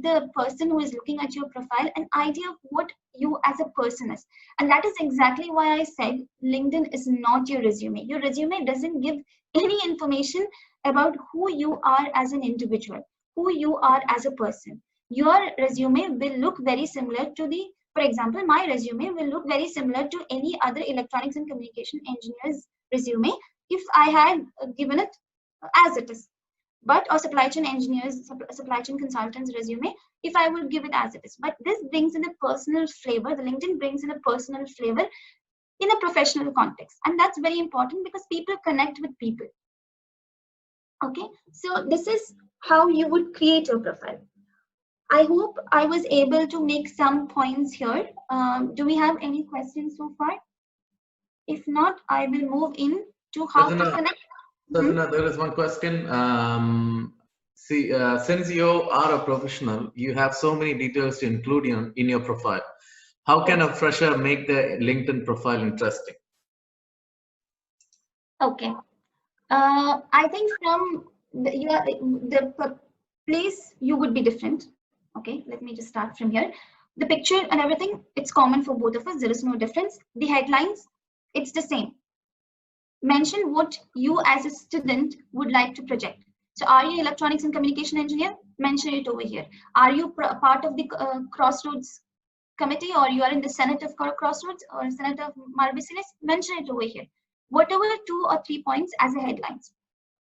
the person who is looking at your profile an idea of what you as a person is. And that is exactly why I said LinkedIn is not your resume. Your resume doesn't give any information about who you are as an individual, who you are as a person. Your resume will look very similar to for example, my resume will look very similar to any other electronics and communication engineer's resume if I had given it as it is. But or supply chain consultant's resume, if I would give it as it is. But this brings in a personal flavor. The LinkedIn brings in a personal flavor in a professional context. And that's very important because people connect with people. Okay, so this is how you would create your profile. I hope I was able to make some points here. Do we have any questions so far? If not, I will move in to how to connect. Sadhana, there is one question. Since you are a professional, you have so many details to include in your profile. How can a fresher make the LinkedIn profile interesting? Okay. I think from the place you would be different. Okay, let me just start from here. The picture and everything, it's common for both of us. There is no difference. The headlines, it's the same. Mention what you as a student would like to project. So are you electronics and communication engineer? Mention it over here. Are you part of the Crossroads committee, or you are in the Senate of Crossroads or Senate of Marbiceles? Mention it over here. Whatever 2 or 3 points as a headlines.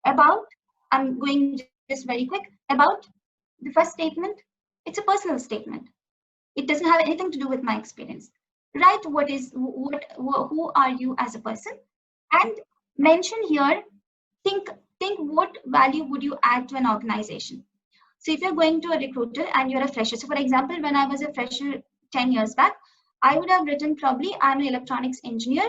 About, I'm going just very quick, about the first statement, it's a personal statement. It doesn't have anything to do with my experience. Write who are you as a person, and mention here, think what value would you add to an organization. So if you're going to a recruiter and you're a fresher, so for example, when I was a fresher 10 years back, I would have written probably I'm an electronics engineer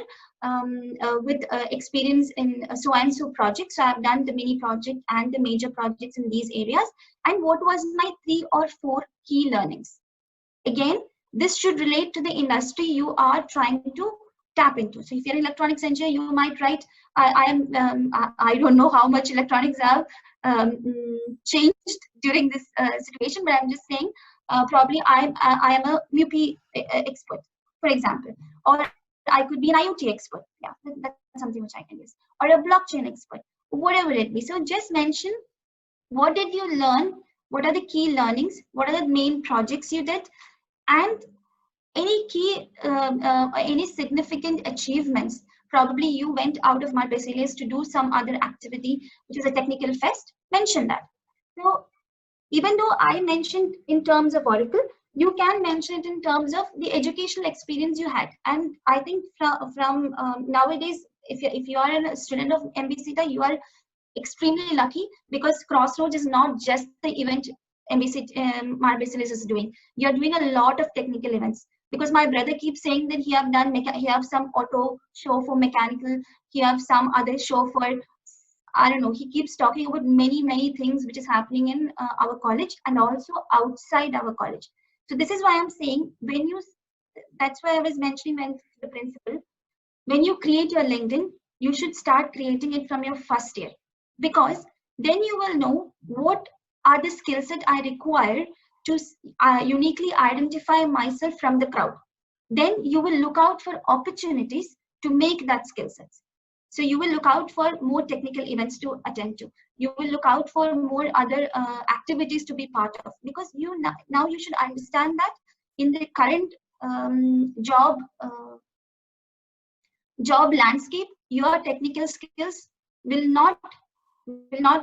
with experience in so and so projects. So I've done the mini project and the major projects in these areas. And what was my 3 or 4 key learnings? Again, this should relate to the industry you are trying to tap into. So if you're an electronics engineer, you might write, I don't know how much electronics have changed during this situation, but I'm just saying, probably I am a MUPI expert, for example, or I could be an IoT expert. Yeah, that's something which I can use, or a blockchain expert, whatever it be. So just mention what did you learn, what are the key learnings, what are the main projects you did, and any key, any significant achievements. Probably you went out of Marbiceles to do some other activity, which is a technical fest. Mention that. So even though I mentioned in terms of Oracle, you can mention it in terms of the educational experience you had. And I think from nowadays, if you are a student of MBCETAA, you are extremely lucky, because Crossroads is not just the event Marbiceles is doing. You're doing a lot of technical events. because my brother keeps saying that he have some auto show for mechanical, he have some other show for, I don't know, he keeps talking about many things which is happening in our college and also outside our college. So this is why I'm saying, when you, that's why I was mentioning when the principal, when you create your LinkedIn, you should start creating it from your first year, because then you will know what are the skills that I require to uniquely identify myself from the crowd. Then you will look out for opportunities to make that skill sets. So you will look out for more technical events to attend to. You will look out for more other activities to be part of, because you now you should understand that in the current job landscape, your technical skills will not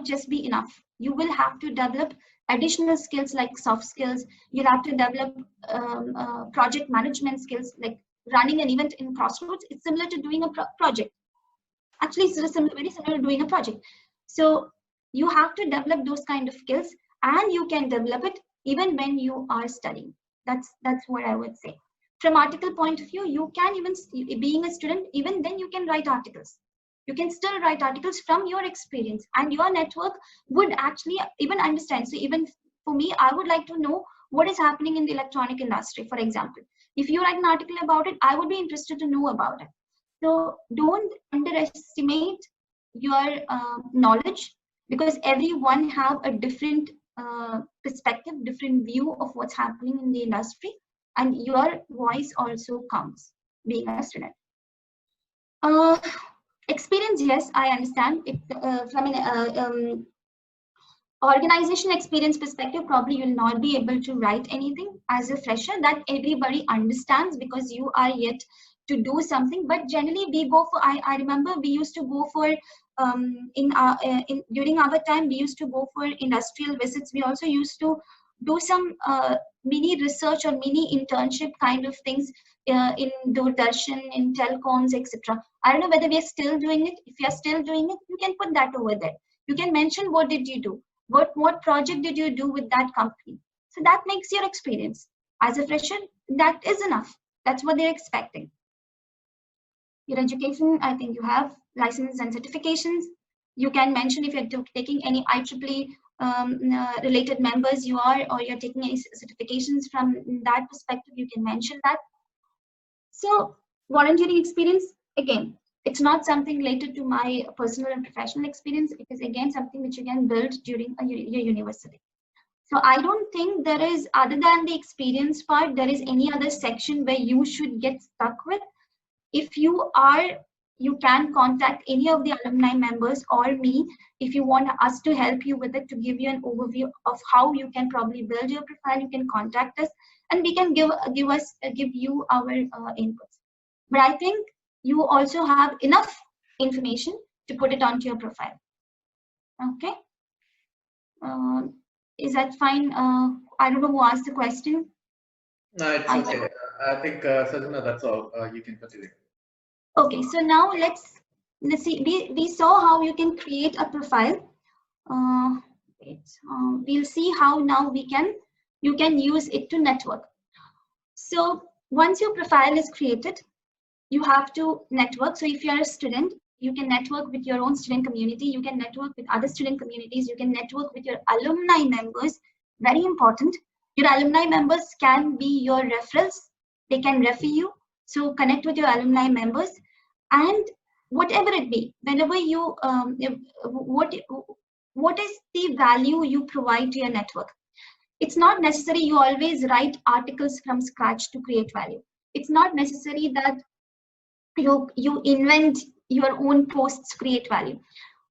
just be enough. You will have to develop additional skills like soft skills. You'll have to develop project management skills, like running an event in Crossroads. It's similar to doing a project. Actually, it's very similar to doing a project. So you have to develop those kind of skills, and you can develop it even when you are studying. That's what I would say. From article point of view, you can even, being a student, even then you can write articles. You can still write articles from your experience, and your network would actually even understand. So even for me, I would like to know what is happening in the electronic industry, for example. If you write an article about it, I would be interested to know about it. So don't underestimate your knowledge, because everyone have a different perspective, different view of what's happening in the industry, and your voice also counts being a student. Experience, yes, I understand. If from an organization experience perspective, probably you'll not be able to write anything as a fresher. That everybody understands, because you are yet to do something. But generally, we go for. I remember we used to go for during our time, we used to go for industrial visits. We also used to do some mini research or mini internship kind of things in Doordarshan, in telecoms, etc. I don't know whether we are still doing it. If you are still doing it, you can put that over there. You can mention what did you do, what project did you do with that company. So that makes your experience. As a fresher, that is enough. That's what they're expecting. Your education, I think you have licenses and certifications. You can mention if you're taking any IEEE related members you are, or you're taking any certifications from that perspective, you can mention that. So volunteering experience, again, it's not something related to my personal and professional experience. It is again something which you can build during your university. So I don't think there is, other than the experience part, there is any other section where you should get stuck with. If you are, you can contact any of the alumni members or me if you want us to help you with it, to give you an overview of how you can probably build your profile. You can contact us, and we can give you our inputs. But I think you also have enough information to put it onto your profile. Okay. Is that fine? I don't know who asked the question. No, it's okay. I think, Sajana, that's all. You can continue. Okay, so now let's see. We saw how you can create a profile. We'll see how now you can use it to network. So once your profile is created, you have to network. So if you are a student, you can network with your own student community. You can network with other student communities. You can network with your alumni members. Very important. Your alumni members can be your referrals. They can refer you. So connect with your alumni members, and whatever it be, whenever you what is the value you provide to your network. It's not necessary you always write articles from scratch to create value. It's not necessary that you invent your own posts to create value.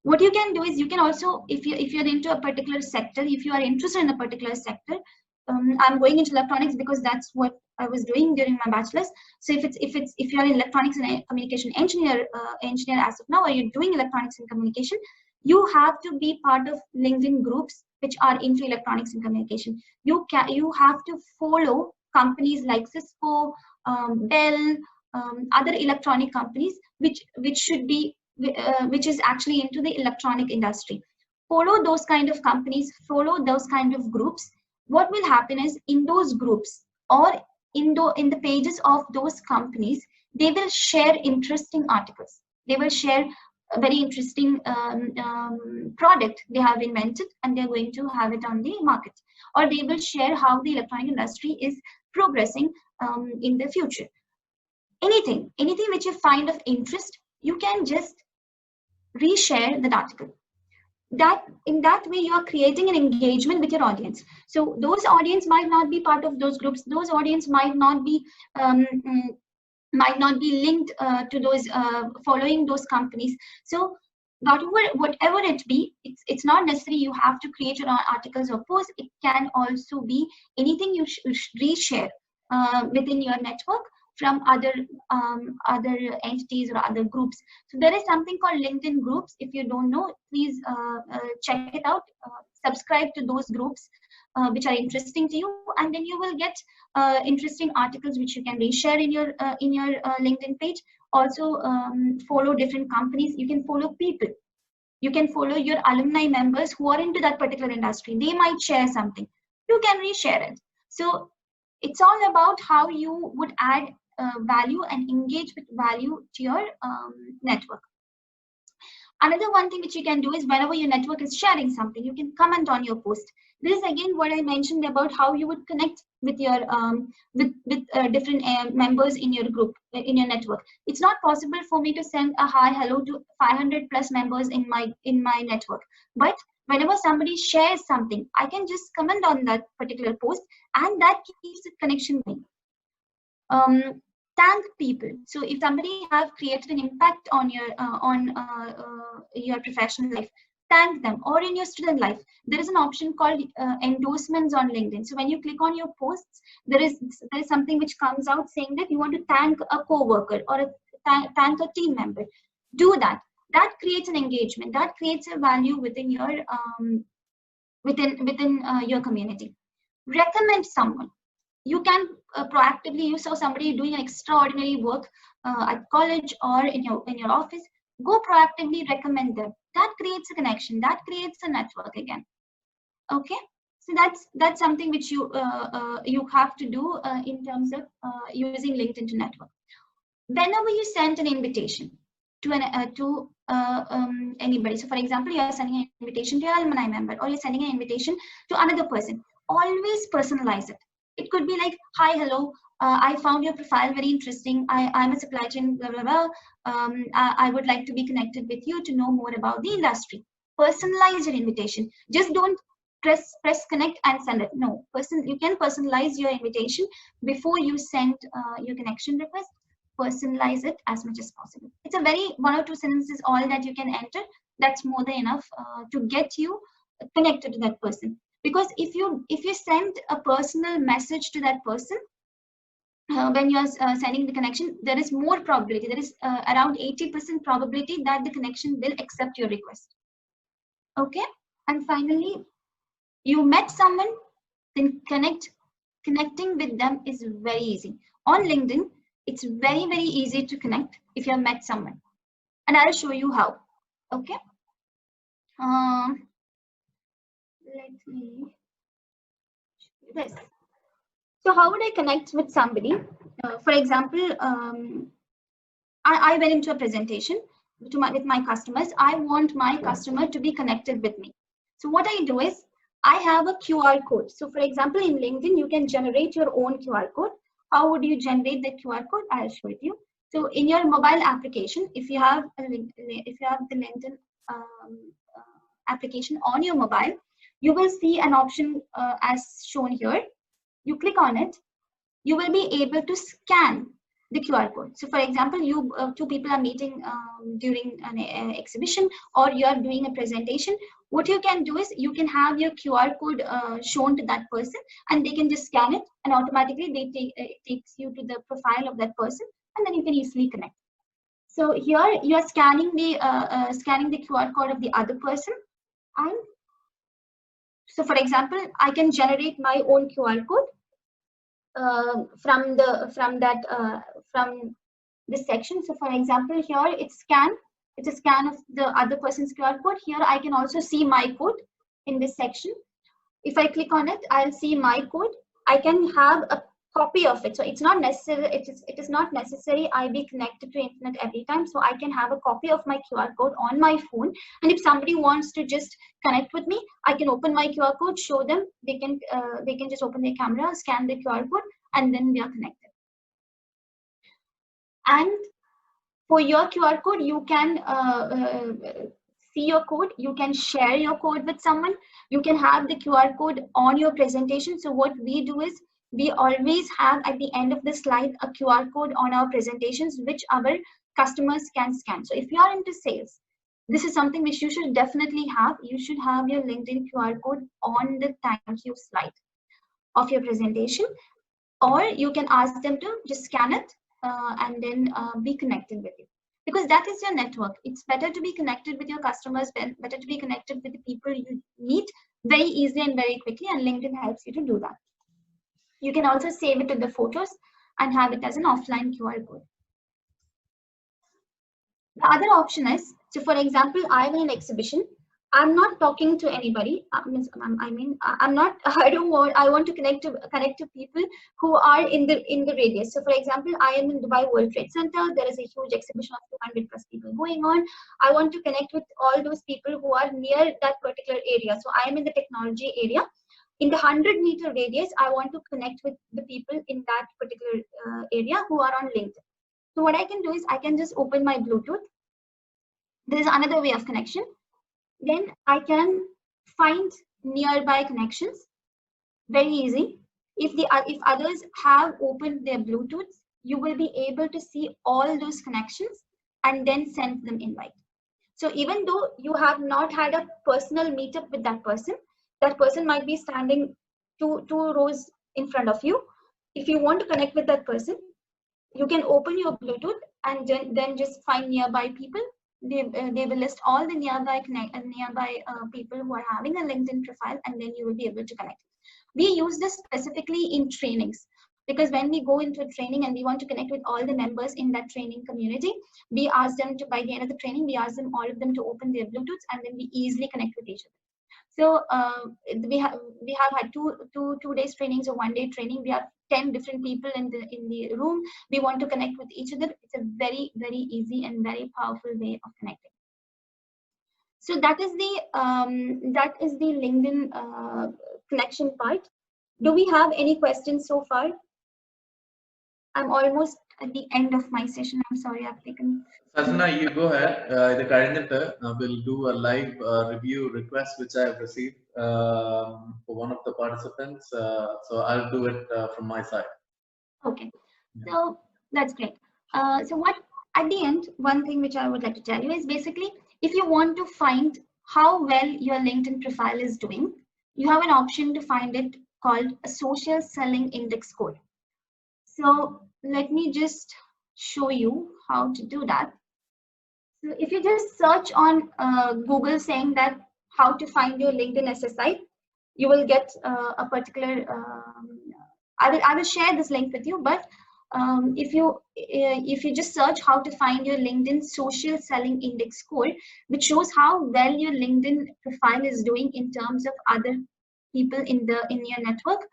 What you can do is, you can also, if you're into a particular sector, if you are interested in a particular sector, I'm going into electronics because that's what I was doing during my bachelor's. So if you're in electronics and communication engineer as of now, or you're doing electronics and communication, you have to be part of LinkedIn groups which are into electronics and communication. You have to follow companies like Cisco, Dell, other electronic companies which is actually into the electronic industry. Follow those kind of companies, follow those kind of groups. What will happen is, in those groups or in the pages of those companies, they will share interesting articles. They will share a very interesting product they have invented, and they're going to have it on the market. Or they will share how the electronic industry is progressing in the future. Anything which you find of interest, you can just reshare that article. That in that way you are creating an engagement with your audience. So those audience might not be part of those groups. Those audience might not be linked to those following those companies. So whatever it be, it's not necessary you have to create your own articles or posts. It can also be anything you reshare within your network from other entities or other groups. So there is something called LinkedIn groups. If you don't know, please check it out. Subscribe to those groups which are interesting to you, and then you will get interesting articles which you can reshare in your LinkedIn page. Also follow different companies. You can follow people. You can follow your alumni members who are into that particular industry. They might share something. You can reshare it. So it's all about how you would add value and engage with value to your network. Another one thing which you can do is whenever your network is sharing something, you can comment on your post. This is again what I mentioned about how you would connect with your different members in your group, in your network. It's not possible for me to send a hi hello to 500 plus members in my network, but whenever somebody shares something, I can just comment on that particular post, and that keeps the connection going. Thank people. So if somebody have created an impact on your professional life, thank them. Or in your student life, there is an option called endorsements on LinkedIn. So when you click on your posts, there is something which comes out saying that you want to thank a co-worker or thank a team member. Do that. That creates an engagement. That creates a value within your your community. Recommend someone. You can proactively, you saw somebody doing an extraordinary work at college or in your office, go proactively recommend them. That creates a connection. That creates a network again. Okay, so that's something which you have to do in terms of using LinkedIn to network. Whenever you send an invitation to anybody, so for example, you are sending an invitation to your alumni member, or you're sending an invitation to another person, always personalize it. It could be like, hi, hello, I found your profile very interesting. I'm a supply chain, blah, blah, blah. I would like to be connected with you to know more about the industry. Personalize your invitation. Just don't press connect and send it. No, you can personalize your invitation before you send your connection request. Personalize it as much as possible. It's a very 1 or 2 sentences all that you can enter. That's more than enough to get you connected to that person. Because if you send a personal message to that person, when you are sending the connection, there is more probability. There is around 80% probability that the connection will accept your request. Okay, and finally, you met someone, then connecting with them is very easy. On LinkedIn, it's very, very easy to connect if you have met someone, and I'll show you how. Okay. Let me show this. So how would I connect with somebody? For example, I went into a presentation with my customers. I want my customer to be connected with me. So what I do is I have a QR code. So for example, in LinkedIn, you can generate your own QR code. How would you generate the QR code? I'll show it you. So in your mobile application, if you have the LinkedIn application on your mobile, you will see an option as shown here. You click on it, you will be able to scan the QR code. So for example, you two people are meeting during an exhibition, or you are doing a presentation. What you can do is you can have your QR code shown to that person, and they can just scan it, and automatically it takes you to the profile of that person, and then you can easily connect. So here you are scanning the QR code of the other person, and so for example, I can generate my own QR code from this section. So for example, here it's a scan of the other person's QR code. Here I can also see my code in this section. If I click on it, I'll see my code. I can have copy of it. So it's not necessary, it is not necessary I be connected to internet every time. So I can have a copy of my QR code on my phone, and if somebody wants to just connect with me, I can open my QR code, show them, they can just open their camera, scan the QR code, and then we are connected. And for your QR code, you can see your code, you can share your code with someone, you can have the QR code on your presentation. So what we do is, we always have at the end of the slide a QR code on our presentations, which our customers can scan. So if you are into sales, this is something which you should definitely have. You should have your LinkedIn QR code on the thank you slide of your presentation, or you can ask them to just scan it and then be connected with you, because that is your network. It's better to be connected with your customers, better to be connected with the people you meet very easily and very quickly, and LinkedIn helps you to do that. You can also save it to the photos and have it as an offline QR code. The other option is, so for example, I'm in an exhibition, I'm not talking to anybody. I mean, I'm not. I don't want. I want to connect to people who are in the radius. So, for example, I am in Dubai World Trade Center. There is a huge exhibition of 200 plus people going on. I want to connect with all those people who are near that particular area. So, I am in the technology area. In the 100-meter radius, I want to connect with the people in that particular area who are on LinkedIn. So, what I can do is I can just open my Bluetooth. There is another way of connection. Then I can find nearby connections very easy. If others have opened their Bluetooth, you will be able to see all those connections and then send them invite. So even though you have not had a personal meetup with that person might be standing two rows in front of you. If you want to connect with that person, you can open your Bluetooth and then just find nearby people. They will list all the nearby people who are having a LinkedIn profile, and then you will be able to connect. We use this specifically in trainings, because when we go into a training and we want to connect with all the members in that training community, we ask them to, by the end of the training, we ask them, all of them, to open their Bluetooths, and then we easily connect with each other. So we have had two days trainings or 1 day training. We have 10 different people in the room. We want to connect with each other. It's a very, very easy and very powerful way of connecting. So that is the LinkedIn connection part. Do we have any questions so far? I'm almost at the end of my session. I'm sorry, I've taken. Sajna, you go ahead. We'll do a live review request which I have received for one of the participants. So I'll do it from my side. Okay, so that's great. So what at the end, one thing which I would like to tell you is, basically, if you want to find how well your LinkedIn profile is doing, you have an option to find it called a social selling index score. So let me just show you how to do that. So if you just search on Google saying that how to find your LinkedIn SSI, you will get a particular. I will share this link with you. But if you just search how to find your LinkedIn social selling index score, which shows how well your LinkedIn profile is doing in terms of other people in your network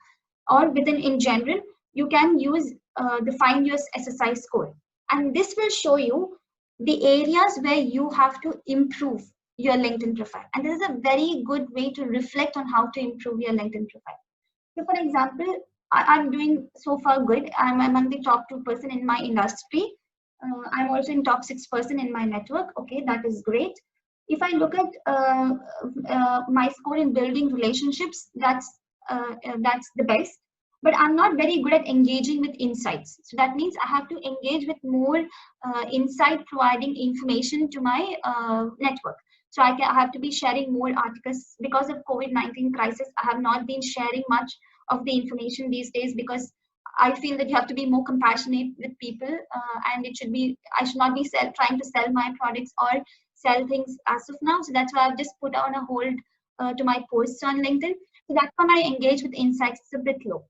or within in general, you can use the find your SSI score, and this will show you the areas where you have to improve your LinkedIn profile. And this is a very good way to reflect on how to improve your LinkedIn profile. So for example, I'm doing so far good. I'm among the top 2% in my industry. I'm also in top 6% in my network. Okay, that is great. If I look at my score in building relationships, that's the best. But I'm not very good at engaging with insights. So that means I have to engage with more insight providing information to my network. So I have to be sharing more articles. Because of COVID-19 crisis, I have not been sharing much of the information these days, because I feel that you have to be more compassionate with people, and I should not be trying to sell my products or sell things as of now. So that's why I've just put on a hold to my posts on LinkedIn. So that's why my engage with insights is a bit low.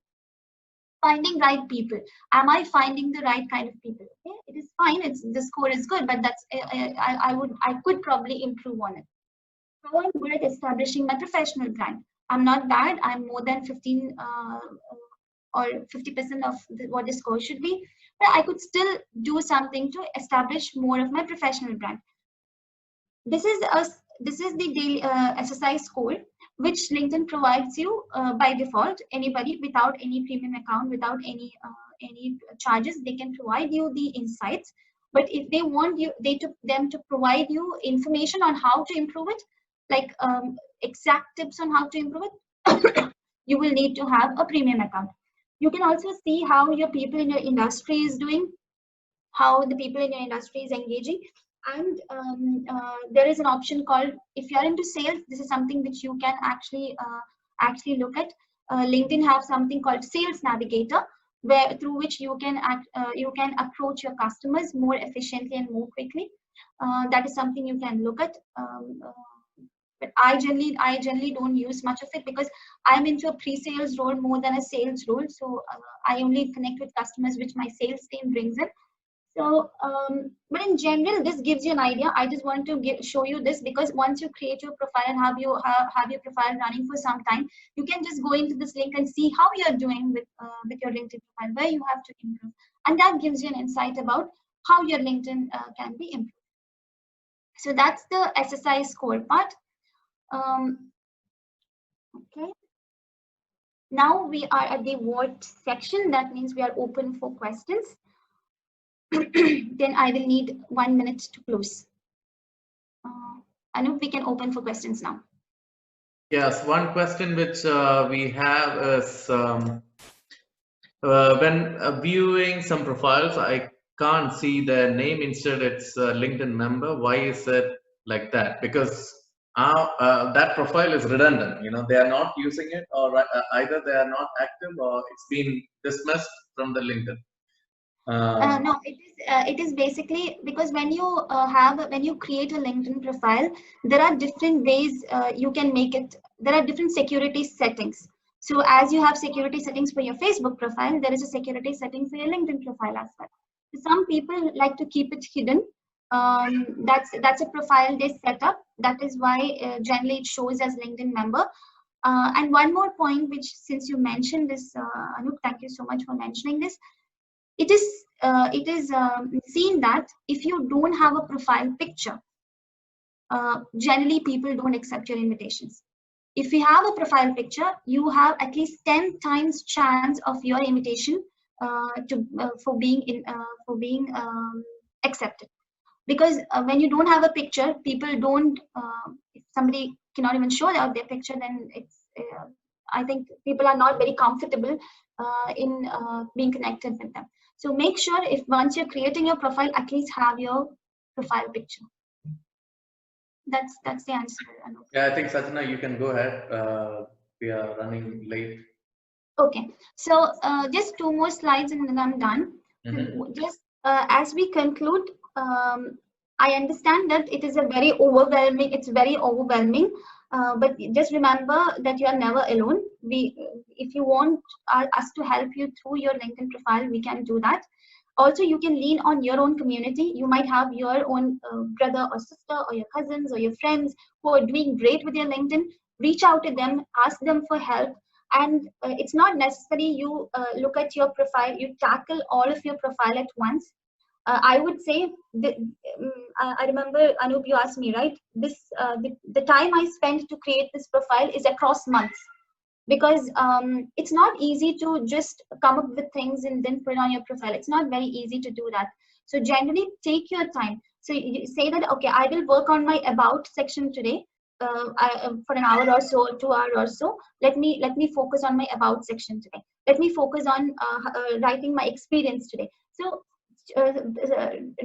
Finding right people. Am I finding the right kind of people? Okay, it is fine. The score is good, but that's I could probably improve on it. How I'm good at establishing my professional brand. I'm not bad. I'm more than 15 or 50% of what the score should be, but I could still do something to establish more of my professional brand. This is the daily SSI score, which LinkedIn provides you by default. Anybody without any premium account, without any charges, they can provide you the insights. But if they want them to provide you information on how to improve it, like exact tips on how to improve it, you will need to have a premium account. You can also see how your people in your industry is doing, how the people in your industry is engaging. And there is an option called, if you are into sales, this is something which you can actually look at. LinkedIn have something called Sales Navigator, where through which you can approach your customers more efficiently and more quickly. That is something you can look at. But I generally don't use much of it, because I'm into a pre-sales role more than a sales role. So I only connect with customers which my sales team brings in. So, but in general, this gives you an idea. I just want to show you this, because once you create your profile and have your profile running for some time, you can just go into this link and see how you're doing with your LinkedIn profile, where you have to improve, and that gives you an insight about how your LinkedIn can be improved. So that's the SSI score part. Okay. Now we are at the what section. That means we are open for questions. Then I will need 1 minute to close. Anup, we can open for questions now. Yes, one question which we have is when viewing some profiles, I can't see their name. Instead, it's a LinkedIn member. Why is it like that? Because that profile is redundant. You know, they are not using it, or either they are not active, or it's been dismissed from the LinkedIn. No, it is basically because when you create a LinkedIn profile, there are different ways you can make it. There are different security settings. So as you have security settings for your Facebook profile, there is a security setting for your LinkedIn profile as well. So some people like to keep it hidden. That's a profile they set up. That is why generally it shows as LinkedIn member. And one more point, which since you mentioned this, Anup, thank you so much for mentioning this. It is seen that if you don't have a profile picture, generally people don't accept your invitations. If you have a profile picture, you have at least 10 times chance of your invitation for being accepted. Because when you don't have a picture, people don't. If somebody cannot even show out their picture, then it's. I think people are not very comfortable in being connected with them. So make sure, if once you're creating your profile, at least have your profile picture. That's the answer. Yeah, I think Satna, you can go ahead. We are running late. Okay, so just 2 more slides and then I'm done. Mm-hmm. Just as we conclude, I understand that it is a very overwhelming. It's very overwhelming. But just remember that you are never alone. If you want us to help you through your LinkedIn profile, we can do that. Also, you can lean on your own community. You might have your own brother or sister or your cousins or your friends who are doing great with your LinkedIn. Reach out to them, ask them for help. And it's not necessary you look at your profile, you tackle all of your profile at once. I would say, I remember, Anup, you asked me, right? The time I spent to create this profile is across months, because it's not easy to just come up with things and then put on your profile. It's not very easy to do that. So generally, take your time. So you say that, okay, I will work on my about section today for an hour or so, 2 hours or so. Let me focus on my about section today. Let me focus on writing my experience today. So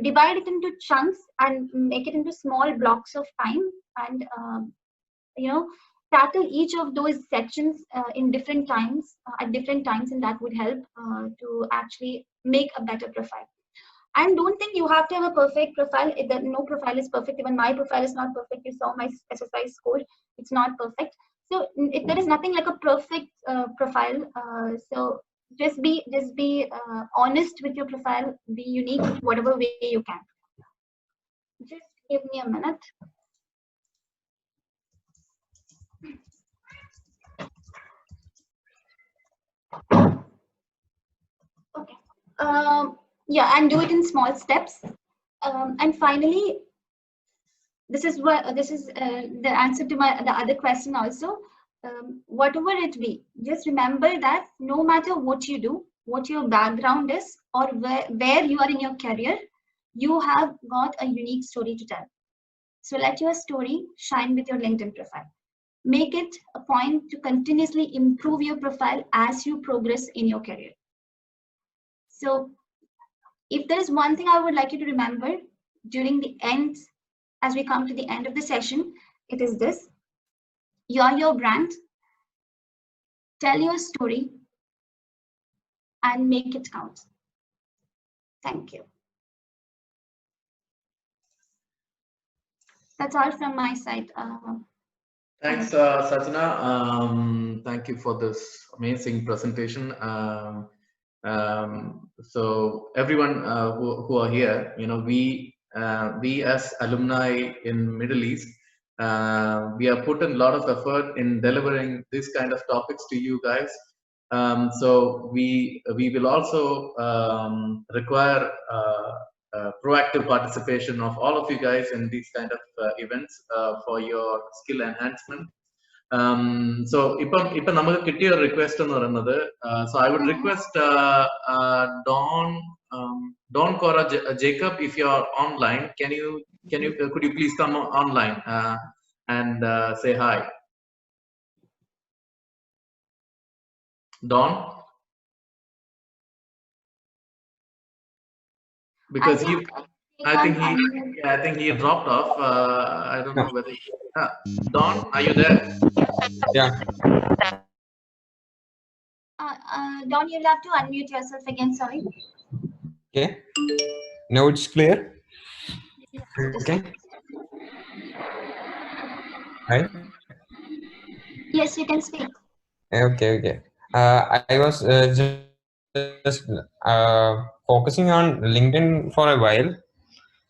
divide it into chunks and make it into small blocks of time, and tackle each of those sections in different times at different times, and that would help to actually make a better profile. And don't think you have to have a perfect profile. No profile is perfect. Even my profile is not perfect. You saw my SSI score; it's not perfect. So there is nothing like a perfect profile. So just be honest with your profile. Be unique whatever way you can. Just give me a minute. Yeah, and do it in small steps. And finally, this is the answer to the other question also. Whatever it be, just remember that no matter what you do, what your background is, or where you are in your career, you have got a unique story to tell. So let your story shine with your LinkedIn profile. Make it a point to continuously improve your profile as you progress in your career. So if there is one thing I would like you to remember during the end, as we come to the end of the session, it is this: you are your brand. Tell your story and make it count. Thank you. That's all from my side. Thanks, Sajana. Thank you for this amazing presentation. So everyone who are here, we as alumni in Middle East, we have put in a lot of effort in delivering this kind of topics to you guys. So we will also require proactive participation of all of you guys in these kind of events for your skill enhancement. So ipa namakku kittiya request ennu parunathu, so I would request Don Cora Jacob, if you are online, could you please come online and say hi? Don, because I think he dropped off. I don't know whether Don, are you there? Yeah. Don, you'll have to unmute yourself again. Sorry. Okay. Now it's clear. Okay. Hi. Yes, you can speak. Okay. I was just focusing on LinkedIn for a while,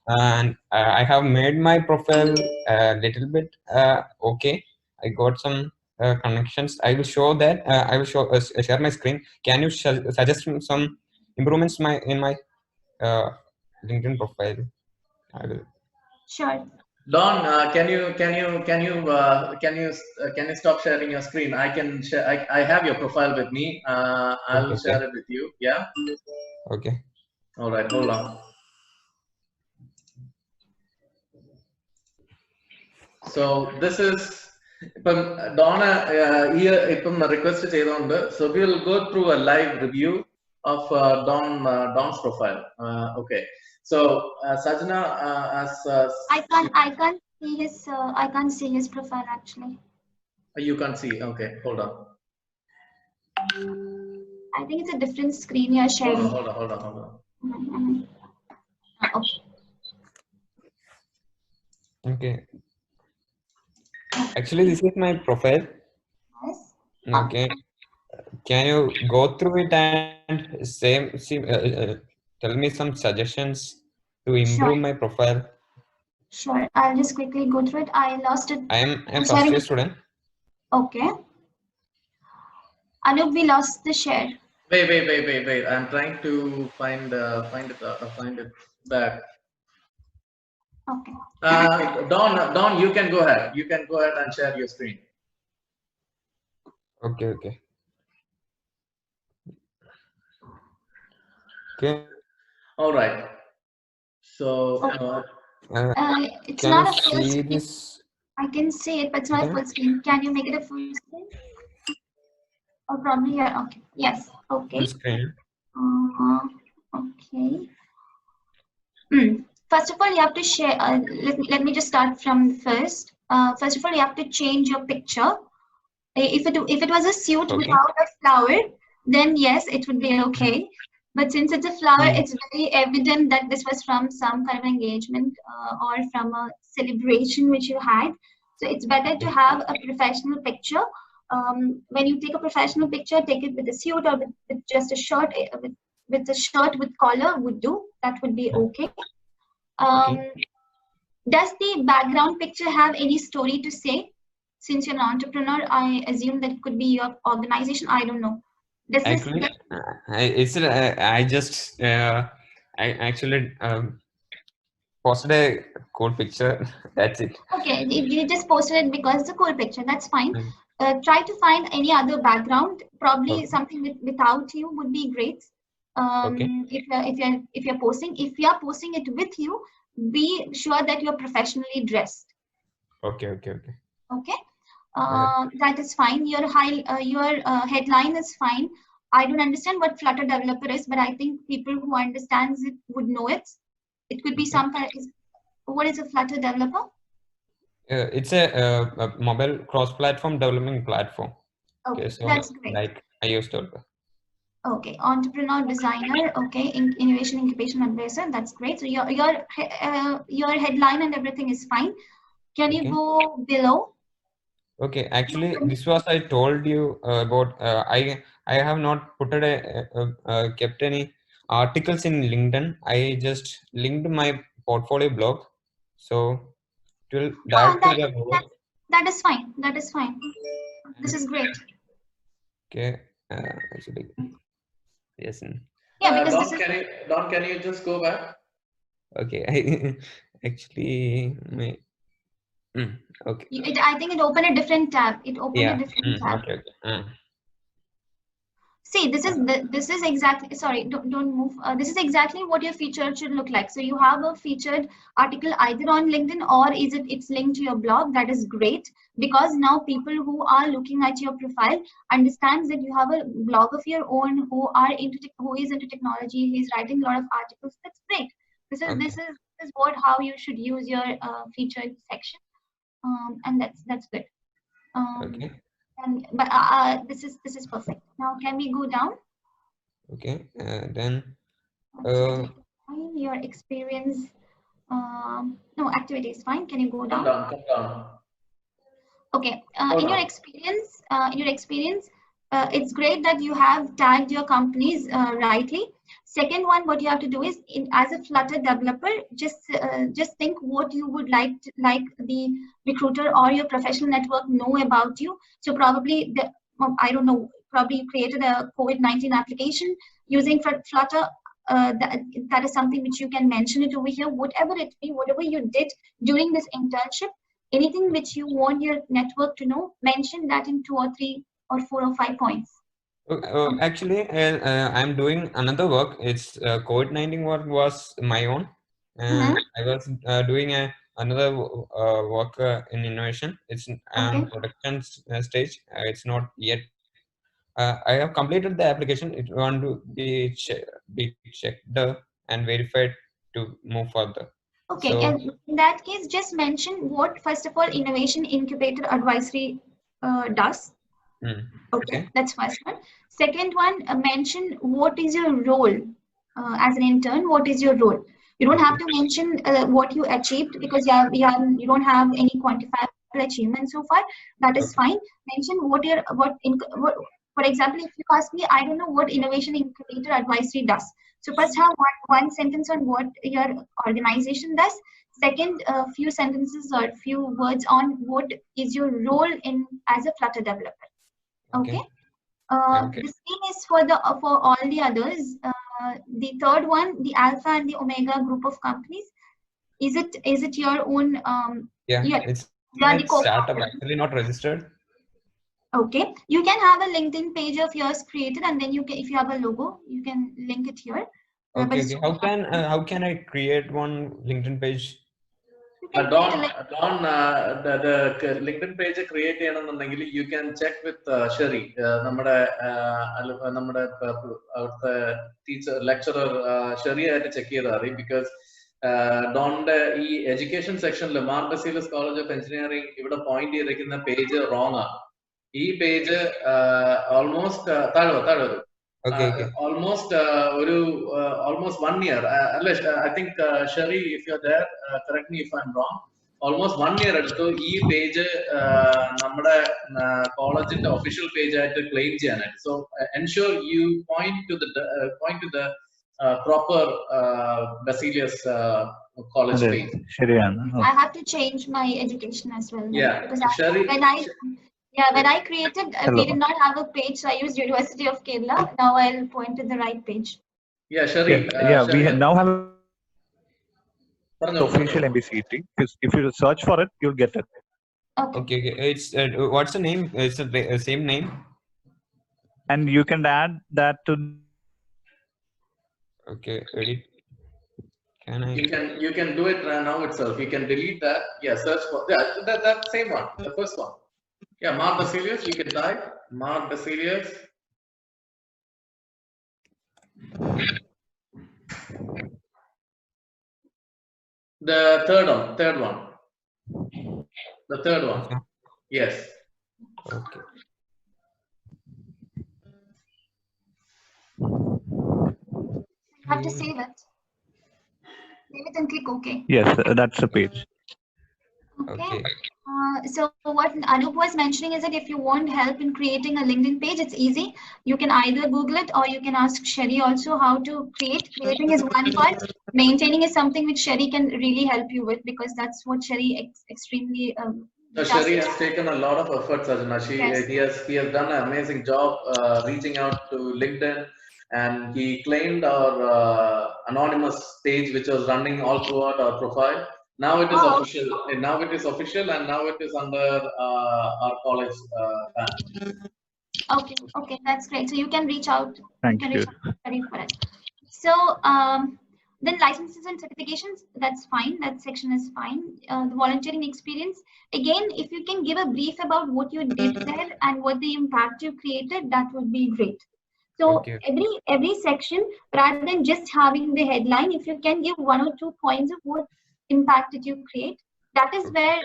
and I have made my profile a little bit okay. I got some connections. I will show that. I will share my screen. Can you suggest some improvements in my LinkedIn profile? I will. Sure. Don, can you stop sharing your screen? I can share. I have your profile with me. I'll Okay. share it with you. Yeah. Okay. All right. Hold on. So this is Donna here. Request cheyidonde. So we will go through a live review of Don's profile. Okay. So Sajana, as I can't see his profile actually. you can't see. Okay, hold on. I think it's a different screen you're sharing. Hold on. Okay. Okay. Actually, this is my profile. Yes. Okay. Can you go through it and tell me some suggestions to improve my profile? Sure. I'll just quickly go through it. I lost it. I am a first year student. Okay. Anup, we lost the share. Wait. I'm trying to find it back. Okay. Don, you can go ahead. You can go ahead and share your screen. Okay. All right. So it's not a full screen. This? I can see it, but it's not a full screen. Can you make it a full screen? Or probably here. Okay. Yes. Okay. Full screen. Okay. First of all, you have to share. Let me just start from first. First of all, you have to change your picture. If it was a suit without a flower, then yes, it would be okay. But since it's a flower, it's very evident that this was from some kind of engagement or from a celebration which you had. So it's better to have a professional picture. When you take a professional picture, take it with a suit or with just a shirt. With a shirt with collar would do. That would be okay. Does the background picture have any story to say? Since you're an entrepreneur, I assume that it could be your organization. I don't know. Does this Actually, I just I actually posted a cool picture. That's it. okay? You just posted it because it's a cool picture. That's fine. Mm. Try to find any other background. Probably Okay. something without you would be great. Okay. If you're posting it with you, be sure that you're professionally dressed. Okay. Okay. Okay. Okay, Uh, that is fine. Your headline is fine. I don't understand what Flutter developer is, but I think people who understands it would know it. It could be okay. some kind. What is a Flutter developer? It's a mobile cross-platform development platform. Okay, Okay, so that's great. like iOS developer. Okay, entrepreneur, designer. Okay, innovation incubation advisor. That's great. So your headline and everything is fine. Can you Okay. go below? Okay. Actually, this was I told you about. I have not put kept any articles in LinkedIn. I just linked my portfolio blog, so it will Ah, directly the that work. that is fine. That is fine. This is great. Okay. Actually, yes. Yeah, because this Don, is can you just go back? Okay. I actually my okay. I think it opened a different tab. It opened a Yeah. different tab. Okay. Okay. See, this is exactly, sorry, don't move. This is exactly what your feature should look like. So you have a featured article either on LinkedIn or it's linked to your blog. That is great because now people who are looking at your profile understands that you have a blog of your own who is into technology. He's writing a lot of articles. That's great. This is Okay. this is this is what how you should use your featured section, and that's good. Um, Okay. and but this is perfect. Now can we go down? Okay. Then uh Activity fine. Your experience. No, activity is fine. Can you go Come down? down, come down. Okay. Hold In your on. experience, it's great that you have tagged your companies rightly. Second one, what you have to do is, as a Flutter developer, just think what you would like the recruiter or your professional network know about you. So probably I don't know. Probably you created a COVID-19 application using Flutter. That is something which you can mention it over here. Whatever it be, whatever you did during this internship, anything which you want your network to know, mention that in 2 or 3 or 4 or 5 points. actually, I'm doing another work. It's COVID-19 work was my own. Mhm. I was doing another work in innovation. It's Okay. production stage. It's not yet. I have completed the application. It want to be checked and verified to move further. Okay. So, And in that case, just mention what, first of all, Innovation Incubator Advisory does. Okay, okay, that's first one. Second one, mention what is your role as an intern. What is your role? You don't have okay, to mention what you achieved because you don't have any quantifiable achievement so far. That is okay, fine. Mention what, for example, if you ask me, I don't know what Innovation Incubator Advisory does. So first have one sentence on what your organization does. Second, a few sentences or few words on what is your role in as a Flutter developer. Okay. okay, okay. The same is for all the others. The third one, the Alpha and the Omega group of companies. Is it your own? Yeah, Yeah, it's you're the a startup co-founder. actually not registered. Okay, you can have a LinkedIn page of yours created, and then you can, if you have a logo, you can link it here. But Okay, it's okay. totally up to you. How can I create one LinkedIn page? You can create a Don, link. the LinkedIn page create ചെയ്യണമെന്നുണ്ടെങ്കിൽ you can check with Sherry, നമ്മുടെ അവിടുത്തെ teacher lecturer Sherry ആയിട്ട് check ചെയ്താൽ മതി. Because ഡോണിന്റെ ഈ education സെക്ഷനിൽ Mar ബസീലസ് college of engineering ഇവിടെ point ചെയ്തിരിക്കുന്ന പേജ് റോങ് ആണ്. ഈ പേജ് ഓൾമോസ്റ്റ് താഴെ വരും. Okay, okay, Almost 1 year. I think Sherry, if you're there, correct me if I'm wrong. Almost 1 year ago, this page നമ്മുടെ കോളേജിന്റെ ഒഫീഷ്യൽ പേജ് ആയിട്ട് ക്ലെയിം ചെയ്യാനായിട്ട്. So ensure you point to the proper Basilius college page. I have to change my education as well then, Yeah, because Sherry. Yeah, when I created, we Hello. did not have a page, so I used University of Kerala. Now I'll point to the right page. Yeah, Yeah, Shari. yeah. We Shari. now have Paranjolu, official paranjolu. MBCET. If you search for it, you'll get it. Okay. Okay, okay. It's what's the name? It's the same name. And you can add that to the Okay, edit. Can I? You can do it now itself. You can delete that. Yeah, search for that same one, the first one. Yeah, Mark Basilius. You can type Mark Basilius. The third one, the third one. Yes. Okay. You have to save it. Save it and click OK. yes, that's the page. Okay. Okay. So what Anup was mentioning is that if you want help in creating a LinkedIn page, it's easy. You can either Google it or you can ask Sherry also how to create. Creating is one part. Maintaining is something which Sherry can really help you with because that's what Sherry extremely So does. Sherry has taken a lot of effort, Sajana. Yes. He has done an amazing job reaching out to LinkedIn, and he claimed our anonymous page, which was running all throughout our profile. Now it is Oh, official. Now it is official, and now it is under our college banner. okay. Okay, that's great. So you can reach out. You Thank can you. reach out to Sherry for it. So then licenses and certifications, that's fine. That section is fine. The volunteering experience, again, if you can give a brief about what you did there and what the impact you created, that would be great. So Okay. every section, rather than just having the headline, if you can give 1 or 2 points of what impact did you create, that is where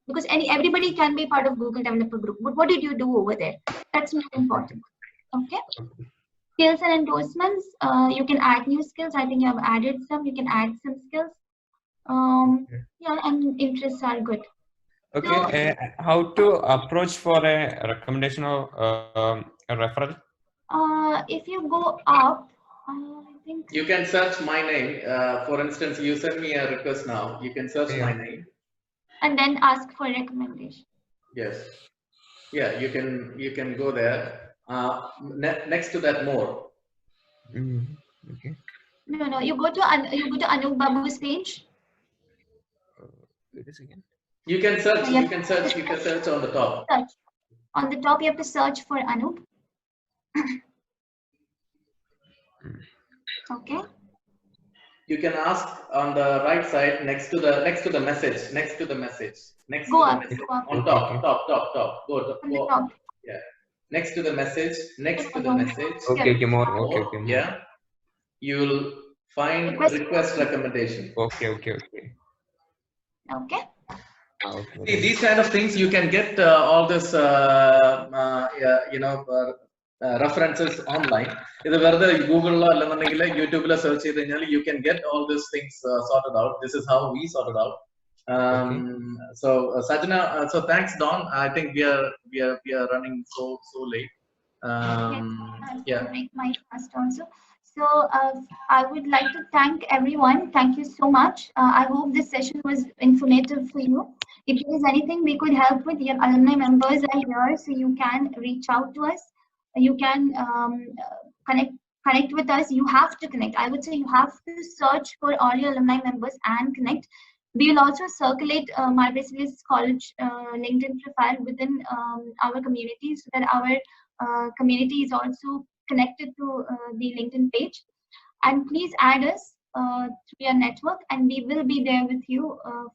because everybody can be part of Google Developer Group. But what did you do over there? That's more important. Okay. Skills and endorsements, you can add new skills. I think you have added some. You can add some skills. Yeah, and interests are good. Okay. So How to approach for a recommendation or a referral? if you go up, I think. You can search my name. For instance, you send me a request now. You can search my name. And then ask for recommendation. Yes. Yeah, you can go there. Next to that, more. Okay. No. You go to Anup Babu's page. Wait a second. You can search. Yeah. You can search. You can search on the top. Search. On the top, you have to search for Anup. Okay. You can ask on the right side next to the message. Next to the message. Next Go to the up. message. Go up. On Okay, top. okay. Top. On the top. Yeah. Next to the message. Next to the No. message. Okay, okay, more. Okay, More. okay, more. Yeah. You will find request recommendation. Okay, okay, okay. Okay. Okay. See, these kind of things you can get all this references online. Either whether Google or YouTube search you can get all these things sorted out. This is how we sorted out. So Sajana, so thanks Don. I think we are running so late. Yes, I make my fast also. So I would like to thank everyone. Thank you so much. I hope this session was informative for you. If there is anything we could help with, your alumni members are here, so you can reach out to us. You can connect with us. You have to connect. I would say you have to search for all your alumni members and connect. We will also circulate my Basilius College LinkedIn profile within our community so that our community is also connected to the LinkedIn page. And please add us through your network, and we will be there with you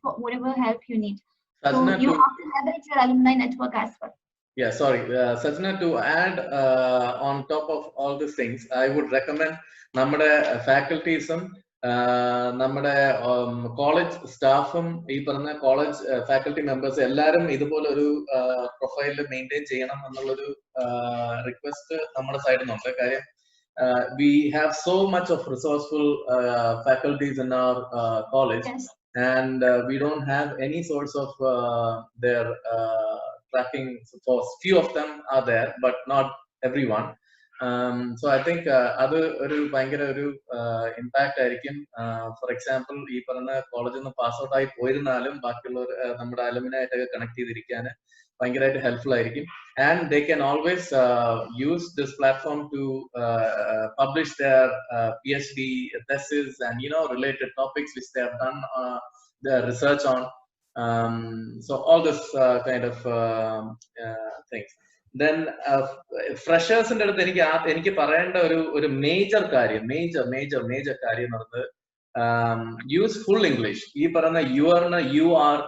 for whatever help you need. So you have to leverage your alumni network as well. Yeah, sorry, Sajna, to add on top of all these things, I would recommend നമ്മുടെ ഫാക്കൽറ്റീസും നമ്മുടെ college സ്റ്റാഫും ഈ പറഞ്ഞ college faculty members എല്ലാവരും ഇതുപോലെ ഒരു profile maintain ചെയ്യണം എന്നുള്ളൊരു റിക്വസ്റ്റ് നമ്മുടെ സൈഡിൽ നിന്നുണ്ട്. കാര്യം we have so much of resourceful faculties in our college. Yes. And we don't have any source of their tracking. For few of them are there, but not everyone. So I think അത് ഒരു ഭയങ്കര ഒരു impact ആയിരിക്കും. For example ഈ പറഞ്ഞ കോളേജിൽ നിന്ന് pass out ആയി പോയിരുന്നാലും ബാക്കിയുള്ളവർ നമ്മുടെ അലുമിനായിട്ടൊക്കെ കണക്ട് ചെയ്തിരിക്കാൻ ഭയങ്കരമായിട്ട് ഹെൽപ്ഫുൾ ആയിരിക്കും. And they can always use this platform to publish their PhD thesis and related topics which they have done their research on. So all this kind of things. Then freshers ന്റെ അടുത്ത് എനിക്ക് പറയേണ്ട ഒരു major കാര്യം എന്ന് പറയുന്നത് use full English. ഈ പറയുന്ന യു ആർ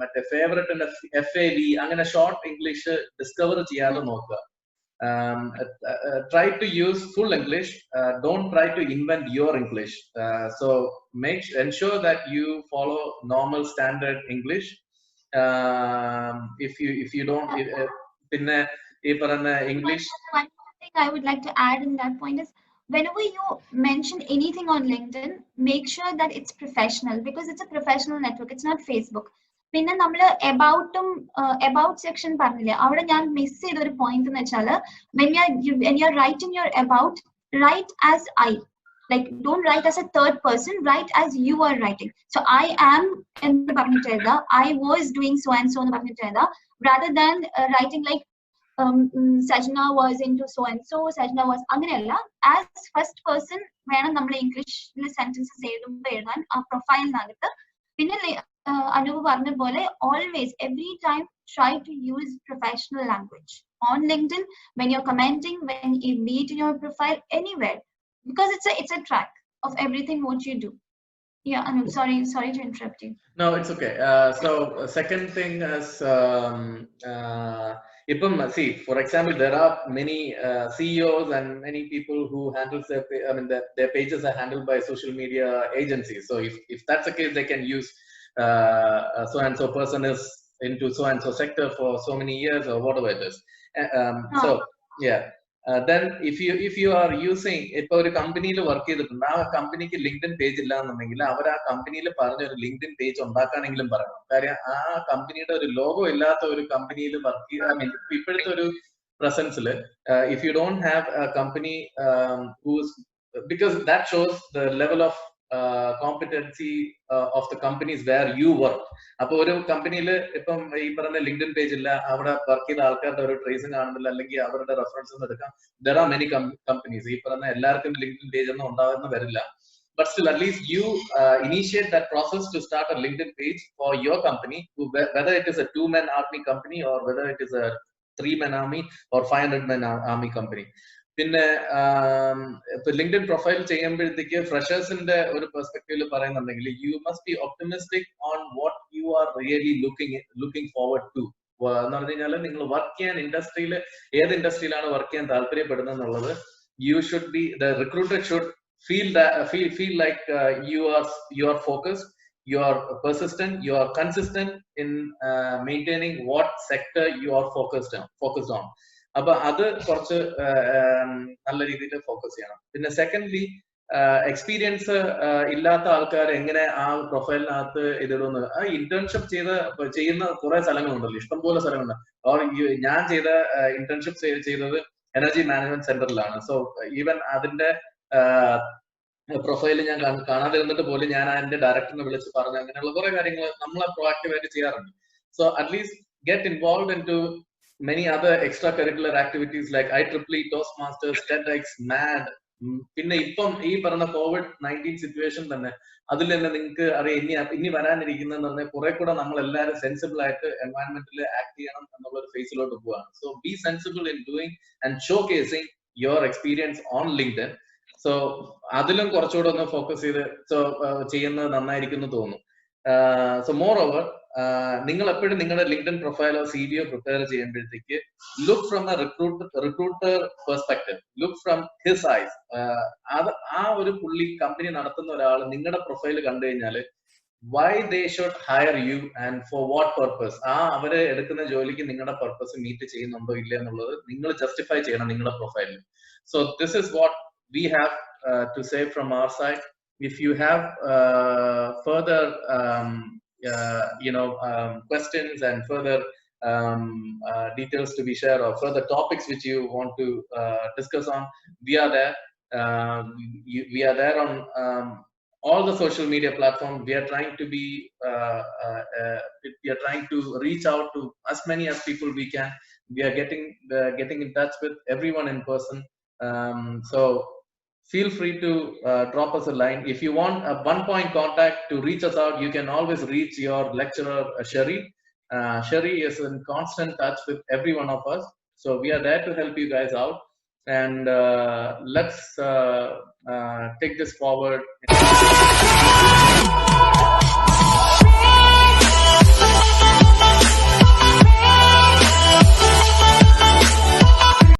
മറ്റേ ഫേവറേറ്റ് FAV അങ്ങനെ ഷോർട്ട് ഇംഗ്ലീഷ് ഡിസ്കവർ ചെയ്യാതെ നോക്കുക. Try to use full English. Don't try to invent your English. So ensure that you follow normal standard English. If you don't, English. One more thing I would like to add in that point is, whenever you mention anything on LinkedIn, make sure that it's professional, because it's a professional network. It's not Facebook. പിന്നെ നമ്മൾ about section പറഞ്ഞില്ലേ, അവിടെ ഞാൻ miss ചെയ്ത ഒരു point എന്ന് വെച്ചാൽ, when you're writing your about, write as I. Like, don't write as a third person, write as you are writing. So I am എന്ന് പറഞ്ഞിട്ട് എഴുതുക, I was doing so and so എന്ന് പറഞ്ഞിട്ട് എഴുതുക, rather than writing like Sajna was into so and so, Sajna was അങ്ങനെയല്ല. As first person വേണം നമ്മൾ ഇംഗ്ലീഷിൽ സെന്റൻസസ് എഴുതുമ്പോൾ എഴുതാൻ ആ പ്രൊഫൈലിനകത്ത്. പിന്നെ Anup പറഞ്ഞ പോലെ, always, every time, try to use professional language on LinkedIn, when you're commenting, when you meet in your profile, anywhere, because it's a track of everything what you do. Yeah, Anup, sorry to interrupt you. No, it's okay. So second thing is, see, for example, there are many CEOs and many people who handles their pages are handled by social media agencies. So if that's the case, they can use so and so person is into so and so sector for so many years or whatever it is. So yeah. Then if you are using, ഇപ്പോൾ ഒരു കമ്പനിയിൽ work ചെയ്തിട്ടുണ്ട്, ആ കമ്പനിക്ക് LinkedIn page ഇല്ല എന്നുണ്ടെങ്കിൽ അവർ ആ കമ്പനിയിൽ പറഞ്ഞ ഒരു ലിങ്ക്ഡിൻ പേജ് ഉണ്ടാക്കാനെങ്കിലും പറയണം. കാര്യം ആ കമ്പനിയുടെ ഒരു ലോഗോ ഇല്ലാത്ത ഒരു കമ്പനിയിൽ വർക്ക് ചെയ്ത്, ഇപ്പോഴത്തെ ഒരു പ്രസൻസിൽ if you don't have a company who's, because that shows the level of competency of the companies where you work. അപ്പോൾ ഒരു കമ്പനിയിൽ ഇപ്പം ഈ പറഞ്ഞ ലിങ്ക്ഡിൻ പേജ് ഇല്ല, അവിടെ വർക്ക് ചെയ്ത ആൾക്കാരുടെ ഒരു ട്രേസിംഗ് കാണുന്നില്ല, അല്ലെങ്കിൽ അവരുടെ റെഫറൻസ് ഒന്നും എടുക്കാം. There are many companies. ഈ പറഞ്ഞ എല്ലാവർക്കും ലിങ്ക്ഡിൻ പേജ് ഒന്നും ഉണ്ടാകുന്ന വരില്ല. But still, at least you initiate that process to start a LinkedIn page for your company, whether it is a 2-man army company or whether it is a 3-man army or 500-man army company. പിന്നെ ഇപ്പൊ LinkedIn profile ചെയ്യുമ്പോഴത്തേക്ക് ഫ്രഷേഴ്സിന്റെ ഒരു പെർസ്പെക്റ്റീവിൽ പറയുന്നുണ്ടെങ്കിൽ, you must be optimistic on what you are really looking forward to. എന്ന് പറഞ്ഞു കഴിഞ്ഞാൽ, നിങ്ങൾ വർക്ക് ചെയ്യാൻ ഇൻഡസ്ട്രിയിൽ ഏത് ഇൻഡസ്ട്രിയിലാണ് വർക്ക് ചെയ്യാൻ താല്പര്യപ്പെടുന്നത് എന്നുള്ളത്, you should be, the recruiter should feel like you are focused, you are persistent, you are consistent in maintaining what sector you are focused on. അപ്പൊ അത് കുറച്ച് നല്ല രീതിയിൽ ഫോക്കസ് ചെയ്യണം. പിന്നെ സെക്കൻഡ്ലി, എക്സ്പീരിയൻസ് ഇല്ലാത്ത ആൾക്കാർ എങ്ങനെ ആ പ്രൊഫൈലിനകത്ത് ഇതിടുന്നത്, ആ ഇന്റേൺഷിപ്പ് ചെയ്യുന്ന കുറെ സ്ഥലങ്ങളുണ്ടല്ലോ, ഇഷ്ടംപോലെ സ്ഥലങ്ങളുണ്ട്. ഞാൻ ചെയ്ത ഇന്റേൺഷിപ്പ് ചെയ്തത് എനർജി മാനേജ്മെന്റ് സെന്ററിലാണ്. സോ ഈവൻ അതിന്റെ പ്രൊഫൈല് ഞാൻ കാണാതിരുന്നിട്ട് പോലും ഞാൻ അതിന്റെ ഡയറക്ടറിനെ വിളിച്ച് പറഞ്ഞു, അങ്ങനെയുള്ള കുറെ കാര്യങ്ങൾ നമ്മൾ പ്രൊആക്റ്റീവ് ആയിട്ട് ചെയ്യാറുണ്ട്. So at least get involved into many other extracurricular activities like IEEE, Toastmasters, TEDx, MAD. പിന്നെ ഇപ്പം ഈ പറഞ്ഞ COVID-19 സിറ്റുവേഷൻ തന്നെ, അതിൽ തന്നെ നിങ്ങൾക്ക് അറിയാം ഇനി വരാനിരിക്കുന്നതെന്ന് പറഞ്ഞാൽ കുറെ കൂടെ നമ്മൾ എല്ലാവരും സെൻസിബിൾ ആയിട്ട് എൻവയൺമെന്റിൽ ആക്ട് ചെയ്യണം എന്നുള്ള ഒരു ഫേസിലോട്ട് പോവാണ്. So B sensible in doing and show casing your experience on LinkedIn. So അതിലും കുറച്ചുകൂടെ ഒന്ന് ഫോക്കസ് ചെയ്ത് ചെയ്യുന്നത് നന്നായിരിക്കും എന്ന് തോന്നുന്നു. സോ മോർ ഓവർ, നിങ്ങൾ എപ്പോഴും നിങ്ങളുടെ ലിങ്ക്ഡിൻ പ്രൊഫൈലോ സിവിയോ പ്രിപ്പയർ ചെയ്യുമ്പോഴത്തേക്ക് look from A recruiter perspective, look from his eyes. ആ ഒരു പുള്ളി കമ്പനി നടത്തുന്ന ഒരാൾ നിങ്ങളുടെ പ്രൊഫൈൽ കണ്ടു കഴിഞ്ഞാല് why they should hire you and for what purpose, അവര് എടുക്കുന്ന ജോലിക്ക് നിങ്ങളുടെ പർപ്പസ് മീറ്റ് ചെയ്യുന്നുണ്ടോ ഇല്ല എന്നുള്ളത് നിങ്ങൾ ജസ്റ്റിഫൈ ചെയ്യണം നിങ്ങളുടെ പ്രൊഫൈലിൽ. So this is what we have to say from our side. If you have further questions and further details to be shared or further topics which you want to discuss on, we are there. We are there on all the social media platforms. We are trying to be we are trying to reach out to as many as people we can. We are getting in touch with everyone in person. So feel free to drop us a line. If you want a one-point contact to reach us out, you can always reach your lecturer, Sherry. Sherry is in constant touch with every one of us. So we are there to help you guys out. And let's take this forward.